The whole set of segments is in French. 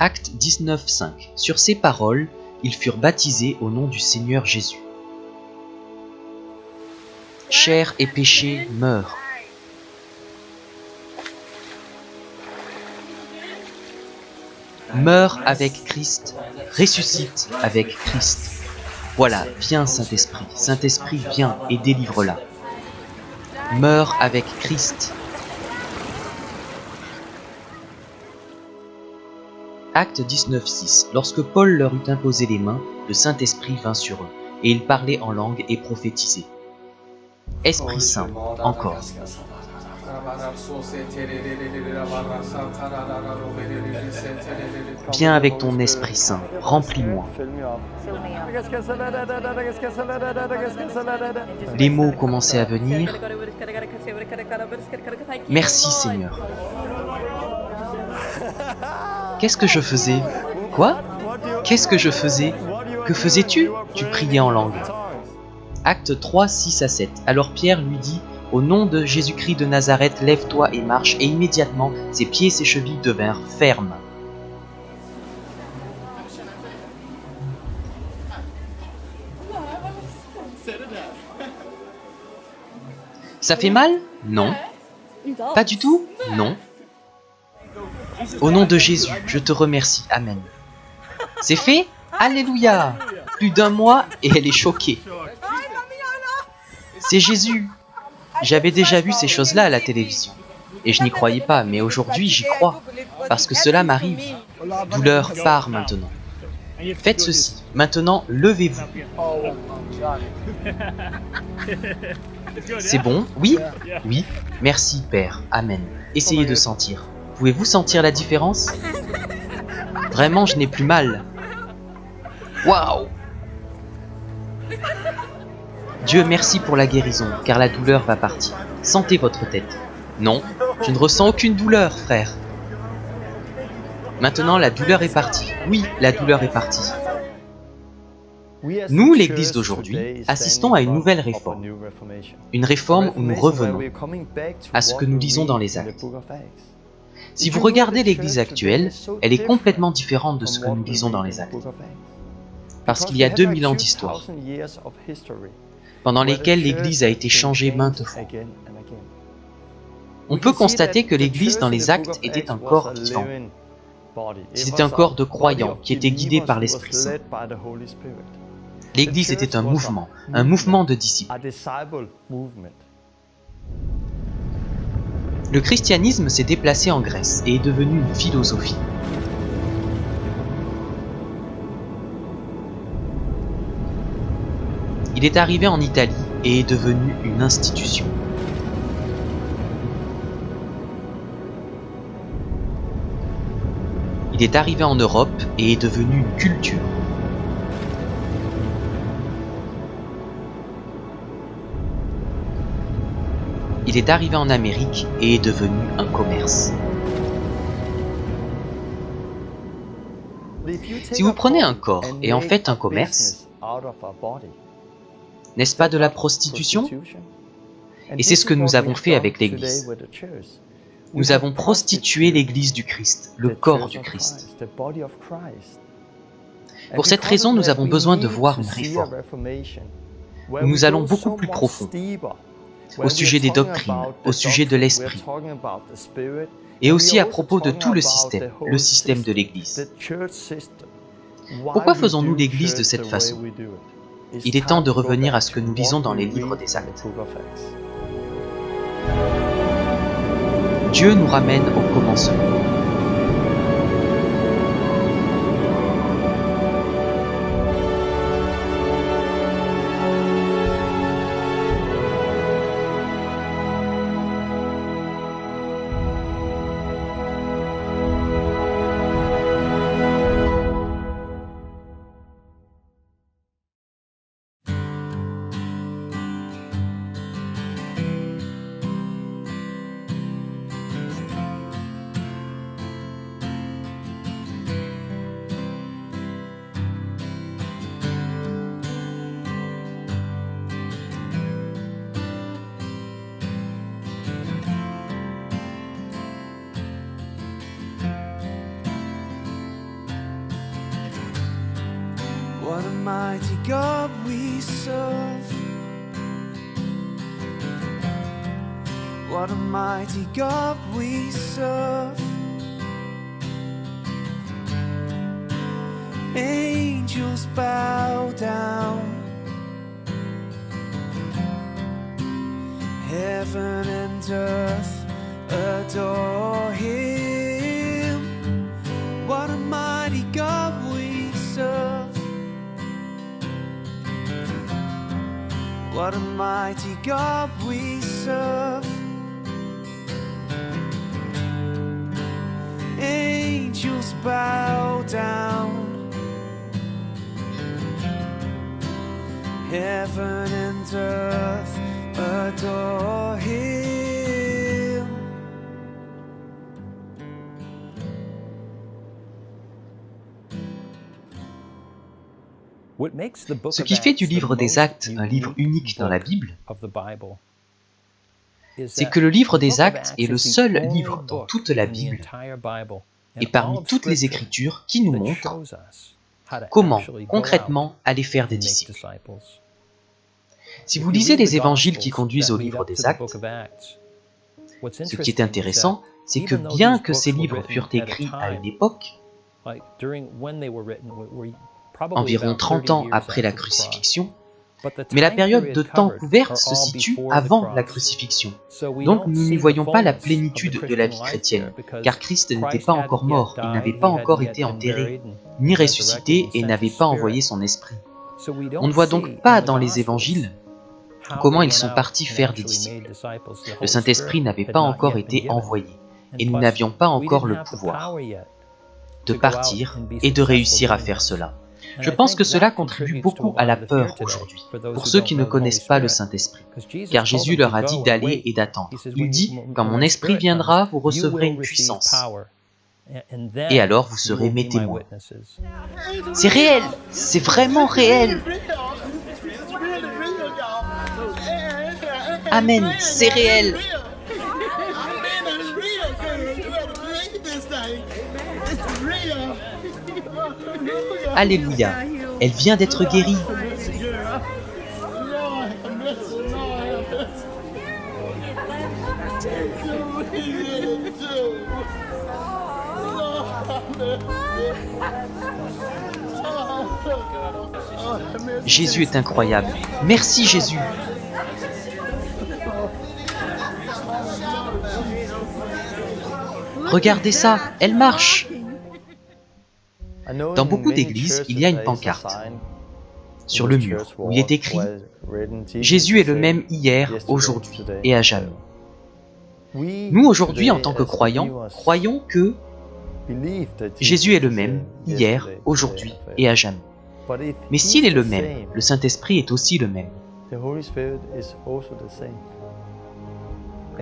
Acte 19:5. Sur ces paroles, ils furent baptisés au nom du Seigneur Jésus. Chair et péché meurent. Meurs avec Christ, ressuscite avec Christ. Voilà, viens Saint-Esprit, Saint-Esprit viens et délivre-la. Meurs avec Christ. Acte 19:6. Lorsque Paul leur eut imposé les mains, le Saint-Esprit vint sur eux, et ils parlaient en langue et prophétisaient. Esprit Saint, encore. Viens avec ton Esprit Saint, remplis-moi. Les mots commençaient à venir. Merci Seigneur. Qu'est-ce que je faisais? Quoi? Qu'est-ce que je faisais? Que faisais-tu? Tu priais en langue. Acte 3, 6 à 7. Alors Pierre lui dit: au nom de Jésus-Christ de Nazareth, lève-toi et marche. Et immédiatement, ses pieds et ses chevilles devinrent fermes. Ça fait mal? Non. Pas du tout? Non. Au nom de Jésus, je te remercie. Amen. C'est fait? Alléluia! Plus d'un mois et elle est choquée. C'est Jésus. J'avais déjà vu ces choses-là à la télévision. Et je n'y croyais pas, mais aujourd'hui j'y crois. Parce que cela m'arrive. Douleur part maintenant. Faites ceci. Maintenant, levez-vous. C'est bon? Oui? Oui. Merci, Père. Amen. Essayez de sentir. Pouvez-vous sentir la différence? Vraiment, je n'ai plus mal. Waouh! Dieu merci pour la guérison, car la douleur va partir. Sentez votre tête. Non, je ne ressens aucune douleur, frère. Maintenant, la douleur est partie. Oui, la douleur est partie. Nous, l'Église d'aujourd'hui, assistons à une nouvelle réforme. Une réforme où nous revenons à ce que nous lisons dans les Actes. Si vous regardez l'Église actuelle, elle est complètement différente de ce que nous lisons dans les Actes. Parce qu'il y a 2000 ans d'histoire, pendant lesquelles l'Église a été changée maintes fois. On peut constater que l'Église dans les Actes était un corps vivant. C'était un corps de croyants qui était guidé par l'Esprit Saint. L'Église était un mouvement de disciples. Le christianisme s'est déplacé en Grèce et est devenu une philosophie. Il est arrivé en Italie et est devenu une institution. Il est arrivé en Europe et est devenu une culture. Il est arrivé en Amérique et est devenu un commerce. Si vous prenez un corps et en faites un commerce, n'est-ce pas de la prostitution? Et c'est ce que nous avons fait avec l'Église. Nous avons prostitué l'Église du Christ, le corps du Christ. Pour cette raison, nous avons besoin de voir une réforme. Nous allons beaucoup plus profond, au sujet des doctrines, au sujet de l'esprit, et aussi à propos de tout le système de l'Église. Pourquoi faisons-nous l'Église de cette façon? Il est temps de revenir à ce que nous lisons dans les livres des Actes. Dieu nous ramène au commencement. mighty God we serve. What a mighty God we serve. Angels bow down. Heaven and earth adore Him. What a mighty God we serve. What a mighty God we serve. Angels bow down. Heaven and earth adore Him. Ce qui fait du livre des Actes un livre unique dans la Bible, c'est que le livre des Actes est le seul livre dans toute la Bible et parmi toutes les Écritures qui nous montre comment, concrètement, aller faire des disciples. Si vous lisez les évangiles qui conduisent au livre des Actes, ce qui est intéressant, c'est que bien que ces livres furent écrits à une époque, environ 30 ans après la crucifixion, mais la période de temps couverte se situe avant la crucifixion. Donc nous n'y voyons pas la plénitude de la vie chrétienne, car Christ n'était pas encore mort, il n'avait pas encore été enterré, ni ressuscité et n'avait pas envoyé son esprit. On ne voit donc pas dans les évangiles comment ils sont partis faire des disciples. Le Saint-Esprit n'avait pas encore été envoyé, et nous n'avions pas encore le pouvoir de partir et de réussir à faire cela. Je pense que cela contribue beaucoup à la peur aujourd'hui, pour ceux qui ne connaissent pas le Saint-Esprit. Car Jésus leur a dit d'aller et d'attendre. Il dit, « Quand mon esprit viendra, vous recevrez une puissance. Et alors vous serez mes témoins. » C'est réel, c'est vraiment réel. Amen, c'est réel. Alléluia, elle vient d'être guérie. Jésus est incroyable. Merci Jésus. Regardez ça, elle marche. Dans beaucoup d'églises, il y a une pancarte sur le mur où il est écrit « Jésus est le même hier, aujourd'hui et à jamais ». Nous, aujourd'hui, en tant que croyants, croyons que Jésus est le même hier, aujourd'hui et à jamais. Mais s'il est le même, le Saint-Esprit est aussi le même.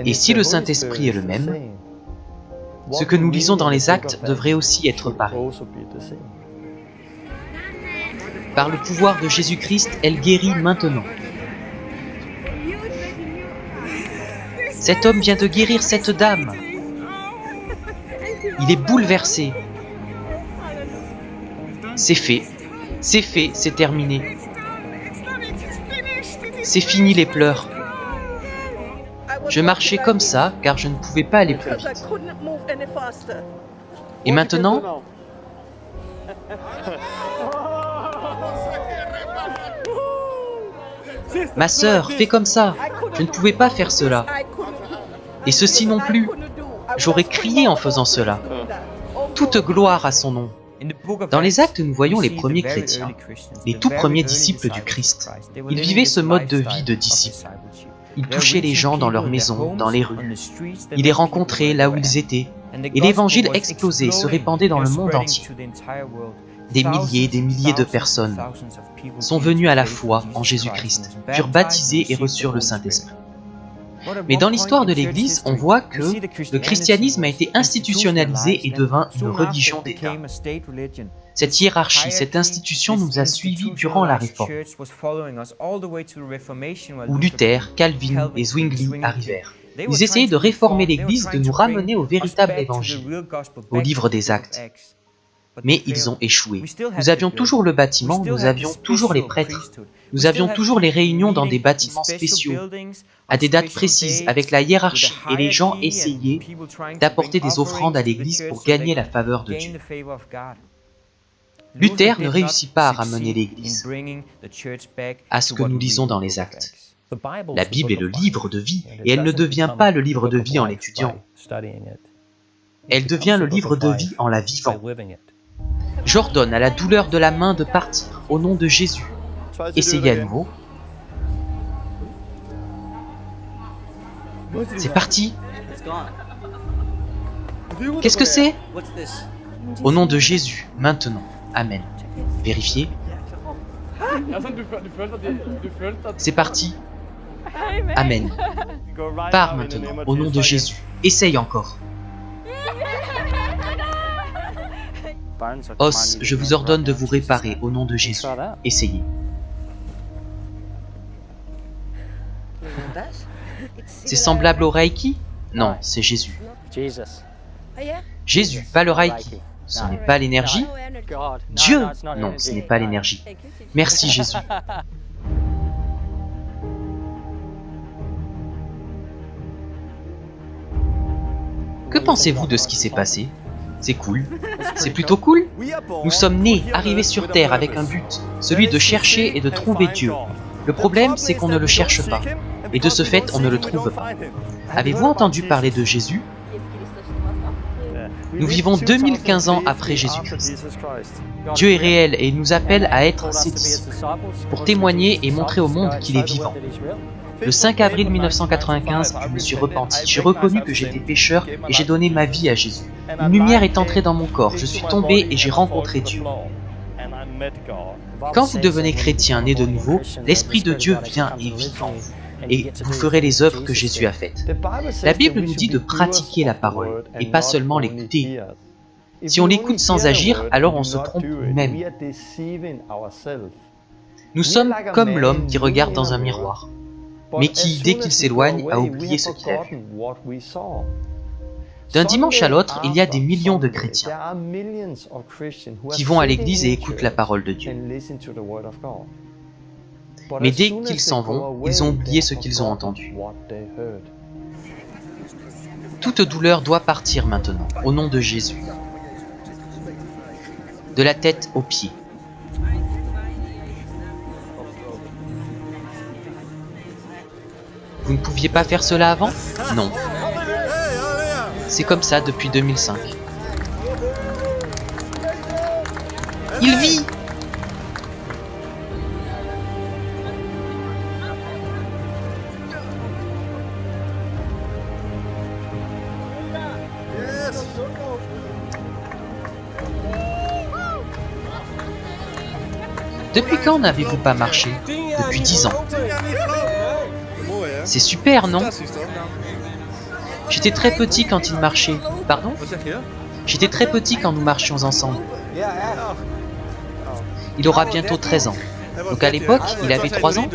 Et si le Saint-Esprit est le même, ce que nous lisons dans les Actes devrait aussi être pareil. Par le pouvoir de Jésus-Christ, elle guérit maintenant. Cet homme vient de guérir cette dame. Il est bouleversé. C'est fait, c'est terminé. C'est fini les pleurs. Je marchais comme ça car je ne pouvais pas aller plus vite. Et maintenant, ma sœur, fais comme ça. Je ne pouvais pas faire cela. Et ceci non plus. J'aurais crié en faisant cela. Toute gloire à son nom. Dans les Actes, nous voyons les premiers chrétiens, les tout premiers disciples du Christ. Ils vivaient ce mode de vie de disciples. Ils touchaient les gens dans leurs maisons, dans les rues. Ils les rencontraient là où ils étaient. Et l'évangile explosait, se répandait dans le monde entier. Des milliers de personnes sont venues à la foi en Jésus-Christ, furent baptisées et reçurent le Saint-Esprit. Mais dans l'histoire de l'Église, on voit que le christianisme a été institutionnalisé et devint une religion d'État. Cette hiérarchie, cette institution nous a suivis durant la Réforme, où Luther, Calvin et Zwingli arrivèrent. Ils essayaient de réformer l'Église, de nous ramener au véritable évangile, au livre des Actes. Mais ils ont échoué. Nous avions toujours le bâtiment, nous avions toujours les prêtres, nous avions toujours les réunions dans des bâtiments spéciaux, à des dates précises, avec la hiérarchie, et les gens essayaient d'apporter des offrandes à l'église pour gagner la faveur de Dieu. Luther ne réussit pas à ramener l'église à ce que nous lisons dans les Actes. La Bible est le livre de vie, et elle ne devient pas le livre de vie en l'étudiant. Elle devient le livre de vie en la vivant. J'ordonne à la douleur de la main de partir, au nom de Jésus. Essayez à nouveau. C'est parti. Qu'est-ce que c'est? Au nom de Jésus, maintenant. Amen. Vérifiez. C'est parti. Amen. Pars maintenant, au nom de Jésus. Essaye encore. Os, je vous ordonne de vous réparer au nom de Jésus. Essayez. C'est semblable au Reiki? Non, c'est Jésus. Jésus, pas le Reiki. Ce n'est pas l'énergie? Dieu? Non, ce n'est pas l'énergie. Merci Jésus. Que pensez-vous de ce qui s'est passé? C'est cool. C'est plutôt cool. Nous sommes nés, arrivés sur Terre avec un but, celui de chercher et de trouver Dieu. Le problème, c'est qu'on ne le cherche pas. Et de ce fait, on ne le trouve pas. Avez-vous entendu parler de Jésus? Nous vivons 2015 ans après Jésus-Christ. Dieu est réel et il nous appelle à être ses disciples, pour témoigner et montrer au monde qu'il est vivant. Le 5 avril 1995, je me suis repenti. J'ai reconnu que j'étais pécheur et j'ai donné ma vie à Jésus. Une lumière est entrée dans mon corps, je suis tombé et j'ai rencontré Dieu. Quand vous devenez chrétien né de nouveau, l'Esprit de Dieu vient et vit en vous, et vous ferez les œuvres que Jésus a faites. La Bible nous dit de pratiquer la parole, et pas seulement l'écouter. Si on l'écoute sans agir, alors on se trompe nous-mêmes. Nous sommes comme l'homme qui regarde dans un miroir, mais qui, dès qu'il s'éloigne, a oublié ce qu'il a vu. D'un dimanche à l'autre, il y a des millions de chrétiens qui vont à l'église et écoutent la parole de Dieu. Mais dès qu'ils s'en vont, ils ont oublié ce qu'ils ont entendu. Toute douleur doit partir maintenant, au nom de Jésus. De la tête aux pieds. Vous ne pouviez pas faire cela avant? Non. C'est comme ça depuis 2005. Il vit! Depuis quand n'avez-vous pas marché? Depuis 10 ans. C'est super, non? J'étais très petit quand il marchait. Pardon? J'étais très petit quand nous marchions ensemble. Il aura bientôt 13 ans. Donc à l'époque, il avait 3 ans?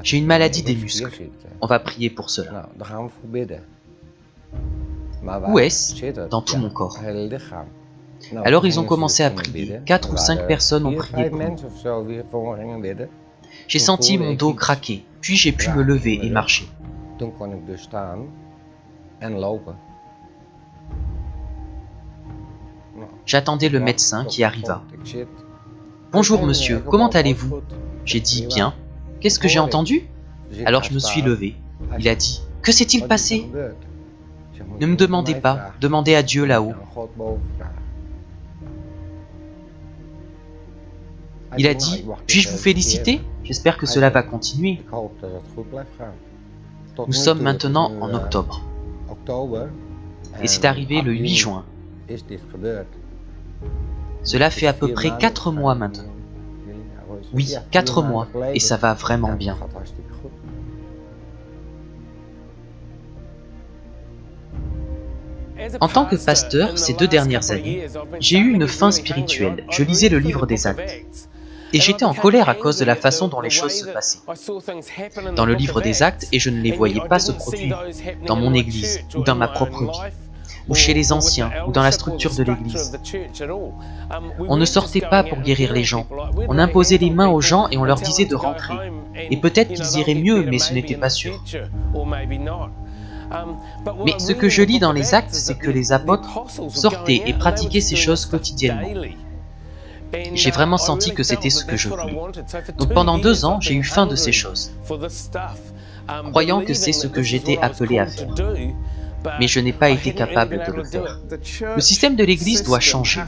J'ai une maladie des muscles. On va prier pour cela. Où est-ce? Dans tout mon corps. Alors ils ont commencé à prier. 4 ou 5 personnes ont prié pour moi. J'ai senti mon dos craquer, puis j'ai pu me lever et marcher. J'attendais le médecin qui arriva. « Bonjour monsieur, comment allez-vous » J'ai dit « Bien ». « Qu'est-ce que j'ai entendu » Alors je me suis levé. Il a dit « Que s'est-il passé » Ne me demandez pas, demandez à Dieu là-haut. Il a dit « Puis-je vous féliciter? J'espère que cela va continuer. » Nous sommes maintenant en octobre. Et c'est arrivé le 8 juin. Cela fait à peu près 4 mois maintenant. Oui, 4 mois, et ça va vraiment bien. En tant que pasteur, ces 2 dernières années, j'ai eu une faim spirituelle. Je lisais le livre des Actes. Et j'étais en colère à cause de la façon dont les choses se passaient dans le livre des Actes, et je ne les voyais pas se produire dans mon église, ou dans ma propre vie, ou chez les anciens, ou dans la structure de l'église. On ne sortait pas pour guérir les gens, on imposait les mains aux gens et on leur disait de rentrer. Et peut-être qu'ils iraient mieux, mais ce n'était pas sûr. Mais ce que je lis dans les Actes, c'est que les apôtres sortaient et pratiquaient ces choses quotidiennement. J'ai vraiment senti que c'était ce que je voulais. Donc pendant 2 ans, j'ai eu faim de ces choses, croyant que c'est ce que j'étais appelé à faire. Mais je n'ai pas été capable de le faire. Le système de l'Église doit changer.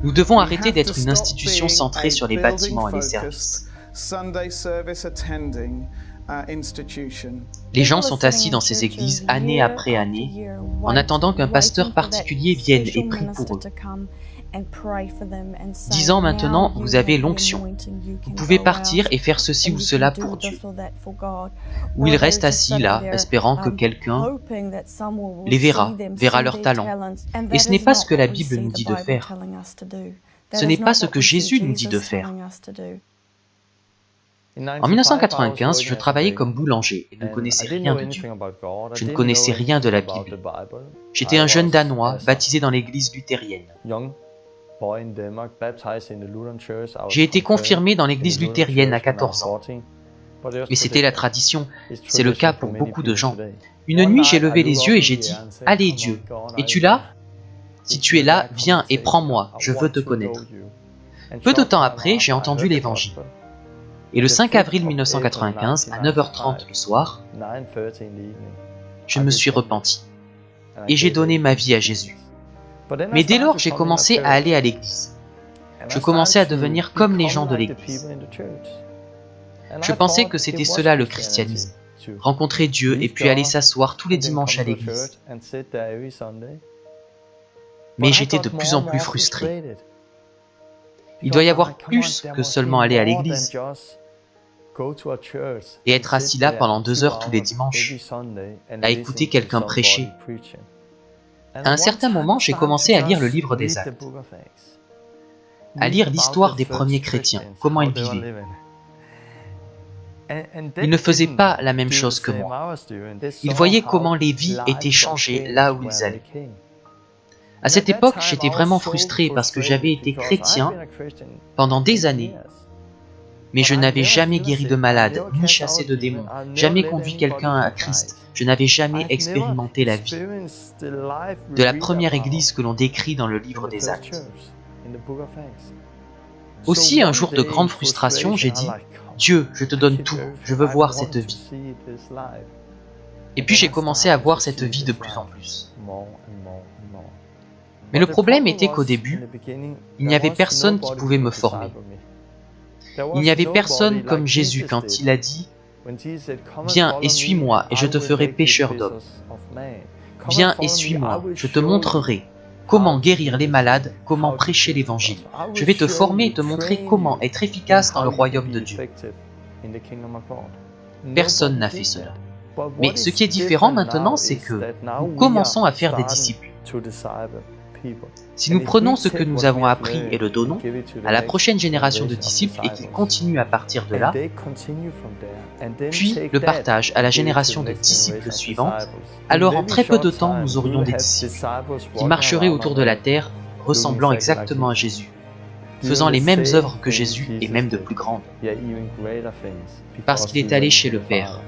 Nous devons arrêter d'être une institution centrée sur les bâtiments et les services. Les gens sont assis dans ces églises année après année, en attendant qu'un pasteur particulier vienne et prie pour eux. Disant maintenant, vous avez l'onction. Vous pouvez partir et faire ceci ou cela pour Dieu. Ou ils restent assis là, espérant que quelqu'un les verra leur talent. Et ce n'est pas ce que la Bible nous dit de faire. Ce n'est pas ce que Jésus nous dit de faire. En 1995, je travaillais comme boulanger et ne connaissais rien de Dieu. Je ne connaissais rien de la Bible. J'étais un jeune Danois baptisé dans l'église luthérienne. J'ai été confirmé dans l'église luthérienne à 14 ans. Mais c'était la tradition, c'est le cas pour beaucoup de gens. Une nuit, j'ai levé les yeux et j'ai dit « Allez Dieu, es-tu là? Si tu es là, viens et prends-moi, je veux te connaître. » Peu de temps après, j'ai entendu l'évangile. Et le 5 avril 1995, à 9h30 le soir, je me suis repenti. Et j'ai donné ma vie à Jésus. Mais dès lors, j'ai commencé à aller à l'église. Je commençais à devenir comme les gens de l'église. Je pensais que c'était cela le christianisme. Rencontrer Dieu et puis aller s'asseoir tous les dimanches à l'église. Mais j'étais de plus en plus frustré. Il doit y avoir plus que seulement aller à l'église et être assis là pendant 2 heures tous les dimanches, à écouter quelqu'un prêcher. À un certain moment, j'ai commencé à lire le livre des Actes, à lire l'histoire des premiers chrétiens, comment ils vivaient. Ils ne faisaient pas la même chose que moi. Ils voyaient comment les vies étaient changées là où ils allaient. À cette époque, j'étais vraiment frustré parce que j'avais été chrétien pendant des années, mais je n'avais jamais guéri de malade, ni chassé de démons, jamais conduit quelqu'un à Christ. Je n'avais jamais expérimenté la vie de la première église que l'on décrit dans le livre des Actes. Aussi, un jour de grande frustration, j'ai dit « Dieu, je te donne tout, je veux voir cette vie. » Et puis j'ai commencé à voir cette vie de plus en plus. Mais le problème était qu'au début, il n'y avait personne qui pouvait me former. Il n'y avait personne comme Jésus quand il a dit « Viens et suis-moi et je te ferai pécheur d'hommes. Viens et suis-moi, je te montrerai comment guérir les malades, comment prêcher l'évangile. Je vais te former et te montrer comment être efficace dans le royaume de Dieu. » Personne n'a fait cela. Mais ce qui est différent maintenant, c'est que nous commençons à faire des disciples. Si nous prenons ce que nous avons appris et le donnons à la prochaine génération de disciples et qu'ils continuent à partir de là, puis le partage à la génération de disciples suivante, alors en très peu de temps nous aurions des disciples qui marcheraient autour de la terre ressemblant exactement à Jésus, faisant les mêmes œuvres que Jésus et même de plus grandes, parce qu'il est allé chez le Père.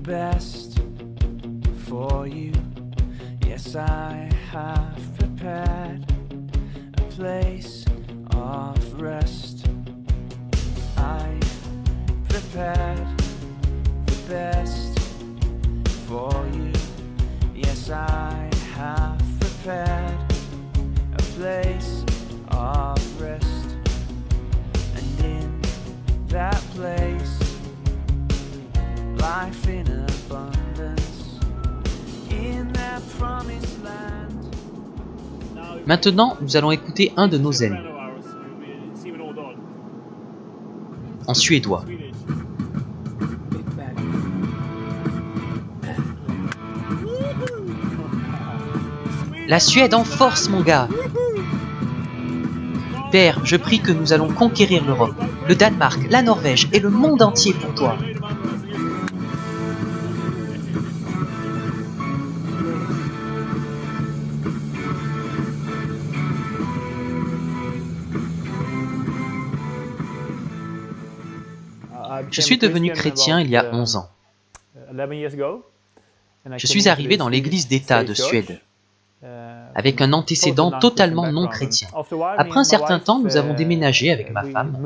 Best for you. Yes, I have prepared a place of rest. I've prepared the best for you. Yes, I have prepared a place of rest. And in that place, life in abundance in that promised land. Maintenant, nous allons écouter un de nos amis, en suédois. La Suède en force, mon gars! Père, je prie que nous allons conquérir l'Europe, le Danemark, la Norvège et le monde entier pour toi. Je suis devenu chrétien il y a 11 ans. Je suis arrivé dans l'église d'État de Suède, avec un antécédent totalement non chrétien. Après un certain temps, nous avons déménagé avec ma femme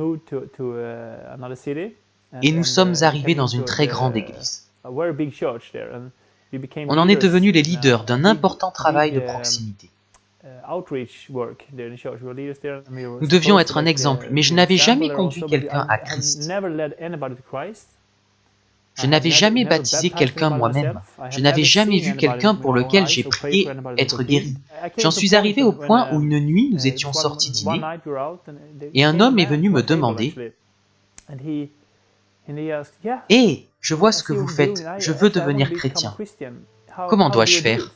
et nous sommes arrivés dans une très grande église. On en est devenus les leaders d'un important travail de proximité. Nous devions être un exemple, mais je n'avais jamais conduit quelqu'un à Christ. Je n'avais jamais baptisé quelqu'un moi-même. Je n'avais jamais vu quelqu'un pour lequel j'ai prié être guéri. J'en suis arrivé au point où une nuit, nous étions sortis dîner et un homme est venu me demander « Hé, je vois ce que vous faites, je veux devenir chrétien. Comment dois-je faire ?»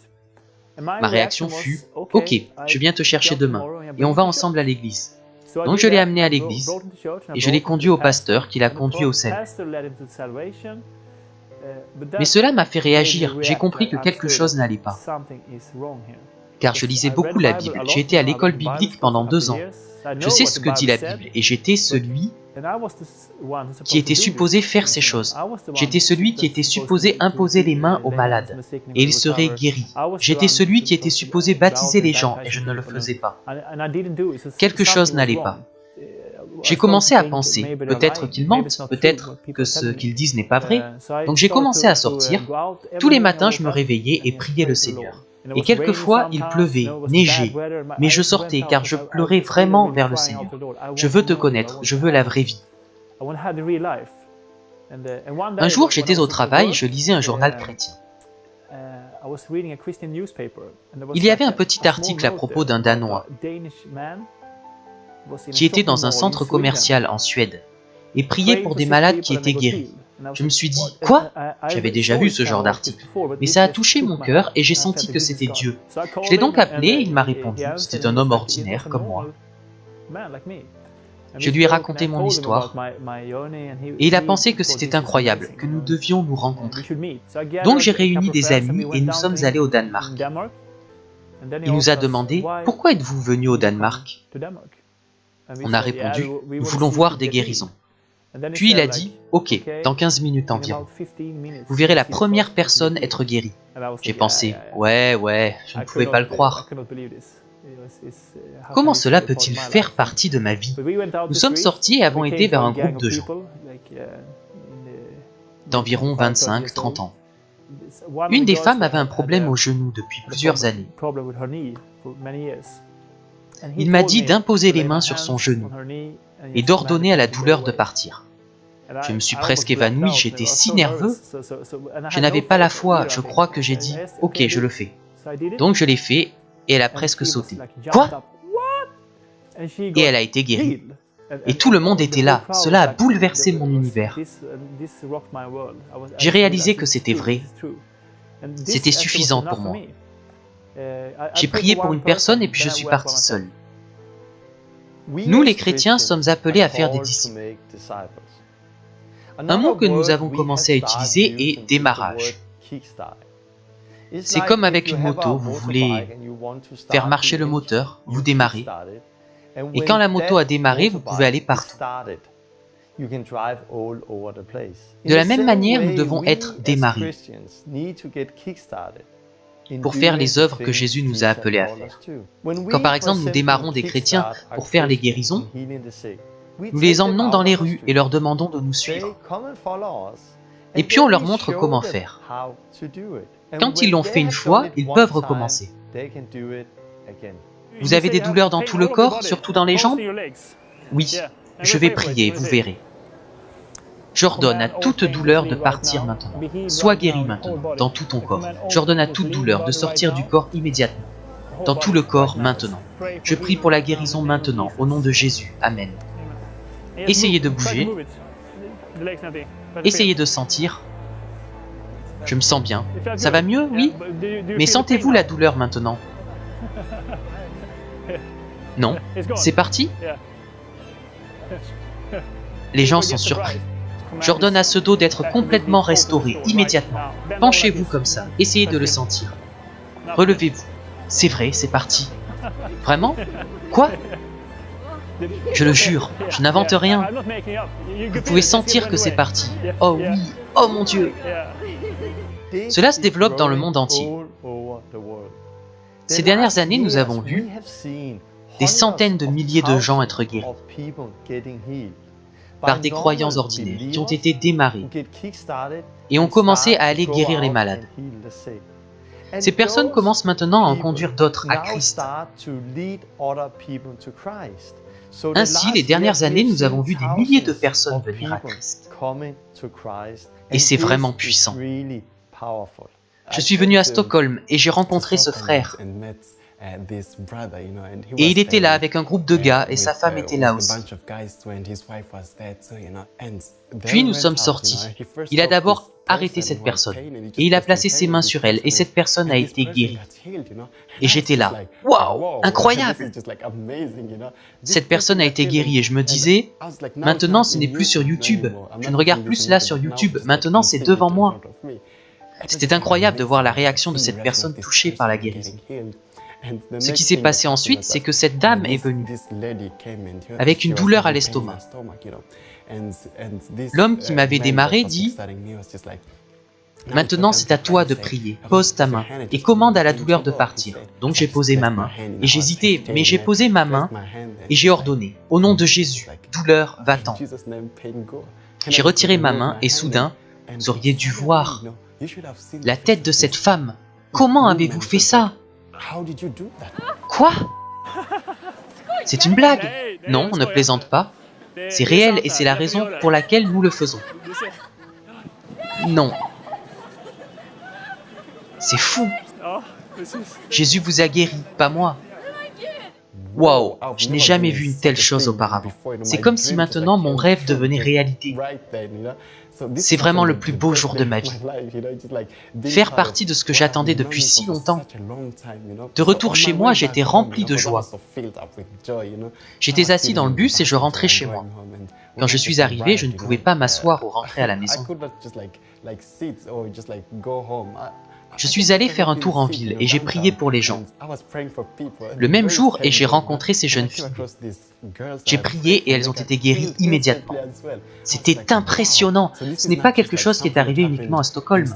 Ma réaction fut « Ok, je viens te chercher demain et on va ensemble à l'église. » Donc je l'ai amené à l'église et je l'ai conduit au pasteur qui l'a conduit au salut. Mais cela m'a fait réagir, j'ai compris que quelque chose n'allait pas. Car je lisais beaucoup la Bible, j'ai été à l'école biblique pendant 2 ans. Je sais ce que dit la Bible et j'étais celui qui était supposé faire ces choses. J'étais celui qui était supposé imposer les mains aux malades et ils seraient guéris. J'étais celui qui était supposé baptiser les gens et je ne le faisais pas. Quelque chose n'allait pas. J'ai commencé à penser, peut-être qu'ils mentent, peut-être que ce qu'ils disent n'est pas vrai. Donc j'ai commencé à sortir. Tous les matins, je me réveillais et priais le Seigneur. Et quelquefois, il pleuvait, neigeait, mais je sortais car je pleurais vraiment vers le Seigneur. Je veux te connaître, je veux la vraie vie. Un jour, j'étais au travail et je lisais un journal chrétien. Il y avait un petit article à propos d'un Danois qui était dans un centre commercial en Suède et priait pour des malades qui étaient guéris. Je me suis dit, quoi? J'avais déjà vu ce genre d'article, mais ça a touché mon cœur et j'ai senti que c'était Dieu. Je l'ai donc appelé et il m'a répondu, c'était un homme ordinaire comme moi. Je lui ai raconté mon histoire et il a pensé que c'était incroyable, que nous devions nous rencontrer. Donc j'ai réuni des amis et nous sommes allés au Danemark. Il nous a demandé, pourquoi êtes-vous venu au Danemark? On a répondu, nous voulons voir des guérisons. Puis il a dit, ok, dans 15 minutes environ, vous verrez la première personne être guérie. J'ai pensé, ouais, je ne pouvais pas le croire. Comment cela peut-il faire partie de ma vie? Nous sommes sortis et avons été vers un groupe de gens, d'environ 25-30 ans. Une des femmes avait un problème au genou depuis plusieurs années. Il m'a dit d'imposer les mains sur son genou et d'ordonner à la douleur de partir. Je me suis presque évanoui, j'étais si nerveux. Je n'avais pas la foi, je crois que j'ai dit « Ok, je le fais ». Donc je l'ai fait et elle a presque sauté. Quoi? Et elle a été guérie. Et tout le monde était là, cela a bouleversé mon univers. J'ai réalisé que c'était vrai. C'était suffisant pour moi. J'ai prié pour une personne et puis je suis parti seul. Nous, les chrétiens, sommes appelés à faire des disciples. Un mot que nous avons commencé à utiliser est « démarrage ». C'est comme avec une moto, vous voulez faire marcher le moteur, vous démarrez. Et quand la moto a démarré, vous pouvez aller partout. De la même manière, nous devons être démarrés pour faire les œuvres que Jésus nous a appelés à faire. Quand par exemple nous démarrons des chrétiens pour faire les guérisons, nous les emmenons dans les rues et leur demandons de nous suivre. Et puis on leur montre comment faire. Quand ils l'ont fait une fois, ils peuvent recommencer. Vous avez des douleurs dans tout le corps, surtout dans les jambes? Oui, je vais prier, vous verrez. J'ordonne à toute douleur de partir maintenant. Sois guéri maintenant, dans tout ton corps. J'ordonne à toute douleur de sortir du corps immédiatement, dans tout le corps maintenant. Je prie pour la guérison maintenant, au nom de Jésus. Amen. Essayez de bouger. Essayez de sentir. Je me sens bien. Ça va mieux, oui? Mais sentez-vous la douleur maintenant? Non, c'est parti. Les gens sont surpris. J'ordonne à ce dos d'être complètement restauré immédiatement. Penchez-vous comme ça, essayez de le sentir. Relevez-vous. C'est vrai, c'est parti. Vraiment? Quoi? Je le jure, je n'invente rien. Vous pouvez sentir que c'est parti. Oh oui, oh mon Dieu. Cela se développe dans le monde entier. Ces dernières années, nous avons vu des centaines de milliers de gens être guéris par des croyants ordinaires qui ont été démarrés et ont commencé à aller guérir les malades. Ces personnes commencent maintenant à en conduire d'autres à Christ. Ainsi, les dernières années, nous avons vu des milliers de personnes venir à Christ. Et c'est vraiment puissant. Je suis venu à Stockholm et j'ai rencontré ce frère. Et il était là avec un groupe de gars et sa femme était là aussi. Puis nous sommes sortis. Il a d'abord arrêté cette personne et il a placé ses mains sur elle et cette personne a été guérie. Et j'étais là. Waouh, incroyable! Cette personne a été guérie et je me disais, maintenant ce n'est plus sur YouTube. Je ne regarde plus cela sur YouTube. Maintenant c'est devant moi. C'était incroyable de voir la réaction de cette personne touchée par la guérison. Ce qui s'est passé ensuite, c'est que cette dame est venue avec une douleur à l'estomac. L'homme qui m'avait démarré dit « Maintenant c'est à toi de prier, pose ta main et commande à la douleur de partir. » Donc j'ai posé ma main et j'hésitais, mais j'ai posé ma main et j'ai ordonné « Au nom de Jésus, douleur, va-t'en. » J'ai retiré ma main et soudain, vous auriez dû voir la tête de cette femme. Comment avez-vous fait ça? Quoi? C'est une blague? Non, on ne plaisante pas. C'est réel et c'est la raison pour laquelle nous le faisons. Non. C'est fou. Jésus vous a guéri, pas moi. Waouh, je n'ai jamais vu une telle chose auparavant. C'est comme si maintenant mon rêve devenait réalité. C'est vraiment le plus beau jour de ma vie. Faire partie de ce que j'attendais depuis si longtemps. De retour chez moi, j'étais rempli de joie. J'étais assis dans le bus et je rentrais chez moi. Quand je suis arrivé, je ne pouvais pas m'asseoir ou rentrer à la maison. Je suis allé faire un tour en ville et j'ai prié pour les gens. Le même jour, et j'ai rencontré ces jeunes filles. J'ai prié et elles ont été guéries immédiatement. C'était impressionnant. Ce n'est pas quelque chose qui est arrivé uniquement à Stockholm.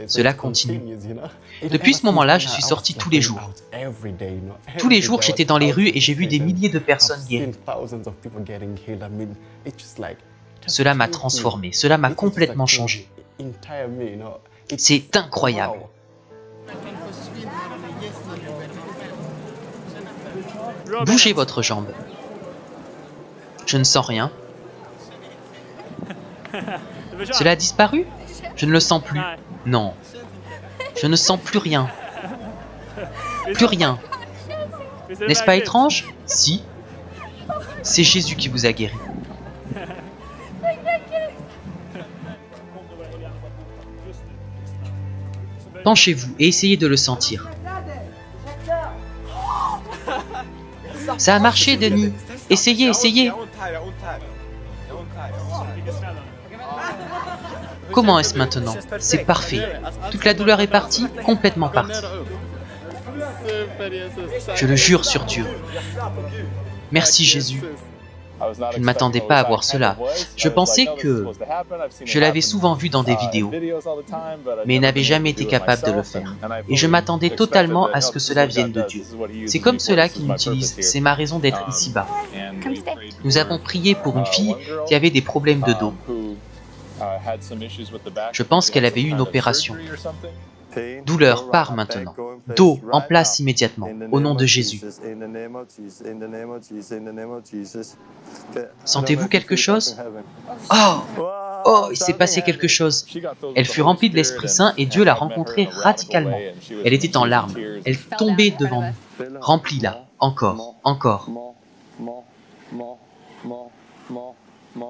Cela continue. Depuis ce moment-là, je suis sorti tous les jours. Tous les jours, j'étais dans les rues et j'ai vu des milliers de personnes guéries. Cela m'a transformé. Cela m'a complètement changé. C'est incroyable. Bougez votre jambe. Je ne sens rien. Cela a disparu? Je ne le sens plus. Non. Je ne sens plus rien. Plus rien. N'est-ce pas étrange? Si. C'est Jésus qui vous a guéri. Penchez-vous et essayez de le sentir. Ça a marché, Denis. Essayez, essayez. Comment est-ce maintenant? C'est parfait. Toute la douleur est partie, complètement partie. Je le jure sur Dieu. Merci Jésus. Je ne m'attendais pas à voir cela. Je pensais que je l'avais souvent vu dans des vidéos, mais n'avais jamais été capable de le faire. Et je m'attendais totalement à ce que cela vienne de Dieu. C'est comme cela qu'il m'utilise, c'est ma raison d'être ici-bas. Nous avons prié pour une fille qui avait des problèmes de dos. Je pense qu'elle avait eu une opération. Douleur part maintenant. Dos en place immédiatement, au nom de Jésus. Sentez-vous quelque chose? Oh! Oh, il s'est passé quelque chose. Elle fut remplie de l'Esprit Saint et Dieu l'a rencontrée radicalement. Elle était en larmes. Elle tombait devant nous. Remplie là. Encore. Encore.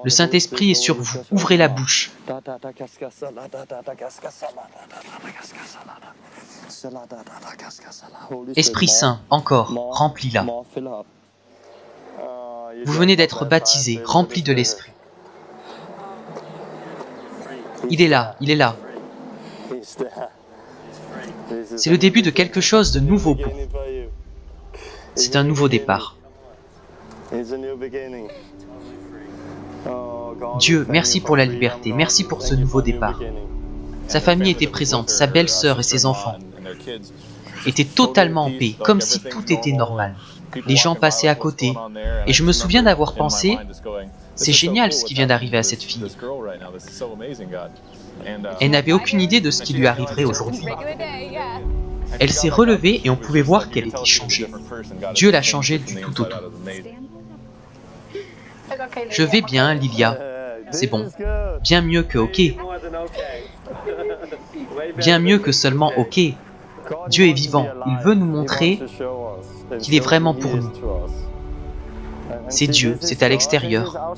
Le Saint-Esprit est sur vous. Ouvrez la bouche. Esprit Saint, encore, remplis-la. Vous venez d'être baptisé, rempli de l'Esprit. Il est là, il est là. C'est le début de quelque chose de nouveau pour vous. C'est un nouveau départ. Dieu, merci pour la liberté, merci pour ce nouveau départ. Sa famille était présente, sa belle-sœur et ses enfants étaient totalement en paix, comme si tout était normal. Les gens passaient à côté, et je me souviens d'avoir pensé, c'est génial ce qui vient d'arriver à cette fille. Elle n'avait aucune idée de ce qui lui arriverait aujourd'hui. Elle s'est relevée et on pouvait voir qu'elle était changée. Dieu l'a changée du tout au tout. Je vais bien, Lilia. C'est bon. Bien mieux que OK. Bien mieux que seulement OK. Dieu est vivant. Il veut nous montrer qu'il est vraiment pour nous. C'est Dieu, c'est à l'extérieur.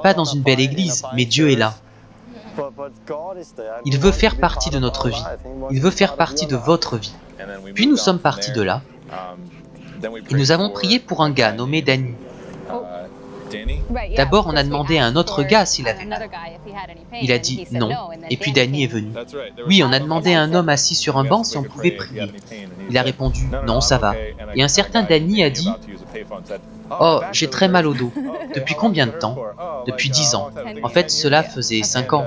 Pas dans une belle église, mais Dieu est là. Il veut faire partie de notre vie. Il veut faire partie de votre vie. Puis nous sommes partis de là. Et nous avons prié pour un gars nommé Danny. D'abord, on a demandé à un autre gars s'il avait mal. Il a dit non, et puis Danny est venu. Oui, on a demandé à un homme assis sur un banc si on pouvait prier. Il a répondu non, ça va. Et un certain Danny a dit oh, j'ai très mal au dos. Depuis combien de temps? Depuis 10 ans. En fait, cela faisait 5 ans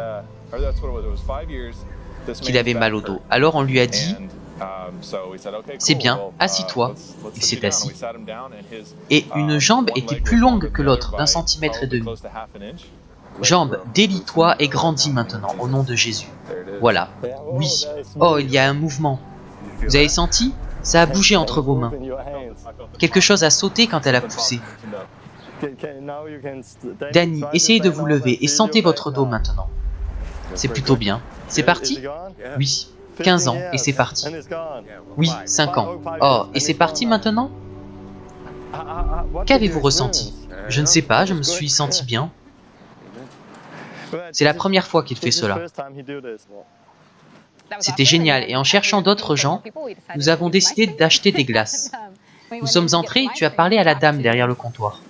qu'il avait mal au dos. Alors on lui a dit c'est bien, assis-toi. Il s'est assis. Et une jambe était plus longue que l'autre, d'1,5 centimètre. Jambe, délie-toi et grandis maintenant, au nom de Jésus. Voilà. Oui. Oh, il y a un mouvement. Vous avez senti? Ça a bougé entre vos mains. Quelque chose a sauté quand elle a poussé. Danny, essayez de vous lever et sentez votre dos maintenant. C'est plutôt bien. C'est parti? Oui. 15 ans, et c'est parti. Oui, 5 ans. Oh, et c'est parti maintenant? Qu'avez-vous ressenti? Je ne sais pas, je me suis senti bien. C'est la première fois qu'il fait cela. C'était génial, et en cherchant d'autres gens, nous avons décidé d'acheter des glaces. Nous sommes entrés et tu as parlé à la dame derrière le comptoir.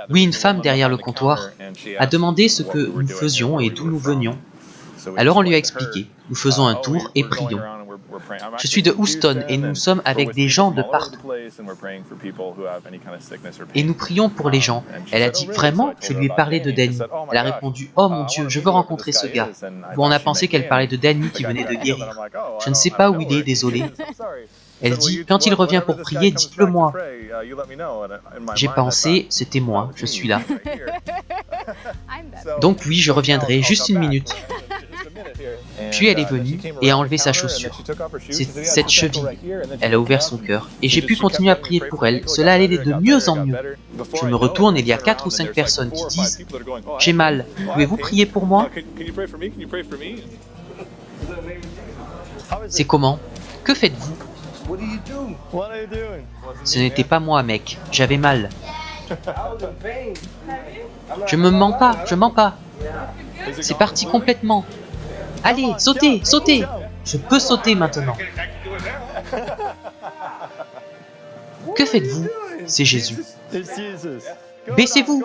Oui, une femme derrière le comptoir a demandé ce que nous faisions et d'où nous venions. Alors on lui a expliqué, nous faisons un tour et prions. Je suis de Houston et nous sommes avec des gens de partout. Et nous prions pour les gens. Elle a dit, vraiment? Je lui ai parlé de Danny. Elle a répondu, oh mon Dieu, je veux rencontrer ce gars. Bon, on a pensé qu'elle parlait de Danny qui venait de guérir. Je ne sais pas où il est, désolé. Elle dit, quand il revient pour prier, dites-le moi. J'ai pensé, c'était moi, je suis là. Donc oui, je reviendrai, juste une minute. Puis elle est venue et a enlevé sa chaussure. C'est cette cheville. Elle a ouvert son cœur et j'ai pu continuer à prier pour elle. Cela allait de mieux en mieux. Je me retourne et il y a 4 ou 5 personnes qui disent « J'ai mal, pouvez-vous prier pour moi ?» C'est comment? Que faites-vous? Ce n'était pas moi, mec. J'avais mal. Je me mens pas, je mens pas. C'est parti complètement. Allez, sautez, sautez. Je peux sauter maintenant. Que faites-vous? C'est Jésus. Baissez-vous.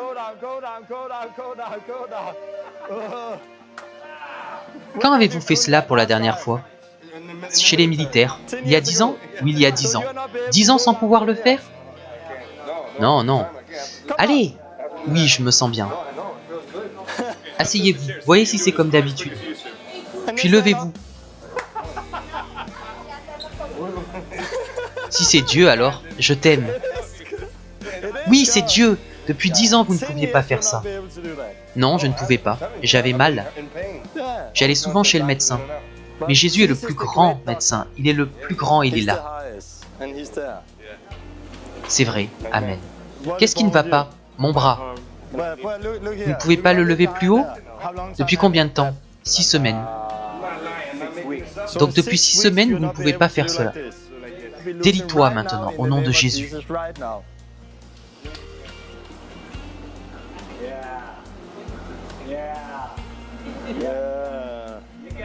Quand avez-vous fait cela pour la dernière fois? Chez les militaires. Il y a 10 ans? Oui, il y a 10 ans. 10 ans sans pouvoir le faire? Non, non. Allez! Oui, je me sens bien. Asseyez-vous. Voyez si c'est comme d'habitude. Puis levez-vous. Si c'est Dieu, alors, je t'aime. Oui, c'est Dieu. Depuis 10 ans, vous ne pouviez pas faire ça. Non, je ne pouvais pas. J'avais mal. J'allais souvent chez le médecin. Mais Jésus est le plus grand médecin. Il est le plus grand, il est là. C'est vrai. Amen. Qu'est-ce qui ne va pas? Mon bras. Vous ne pouvez pas le lever plus haut? Depuis combien de temps? 6 semaines. Donc depuis 6 semaines, vous ne pouvez pas faire cela. Délie-toi maintenant, au nom de Jésus.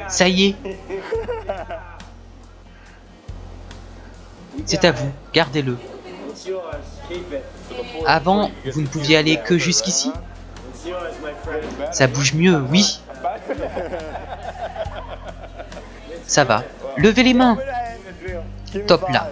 Ça y est. C'est à vous, gardez-le. Avant, vous ne pouviez aller que jusqu'ici? Ça bouge mieux, oui. Ça va. Levez les mains. Top là.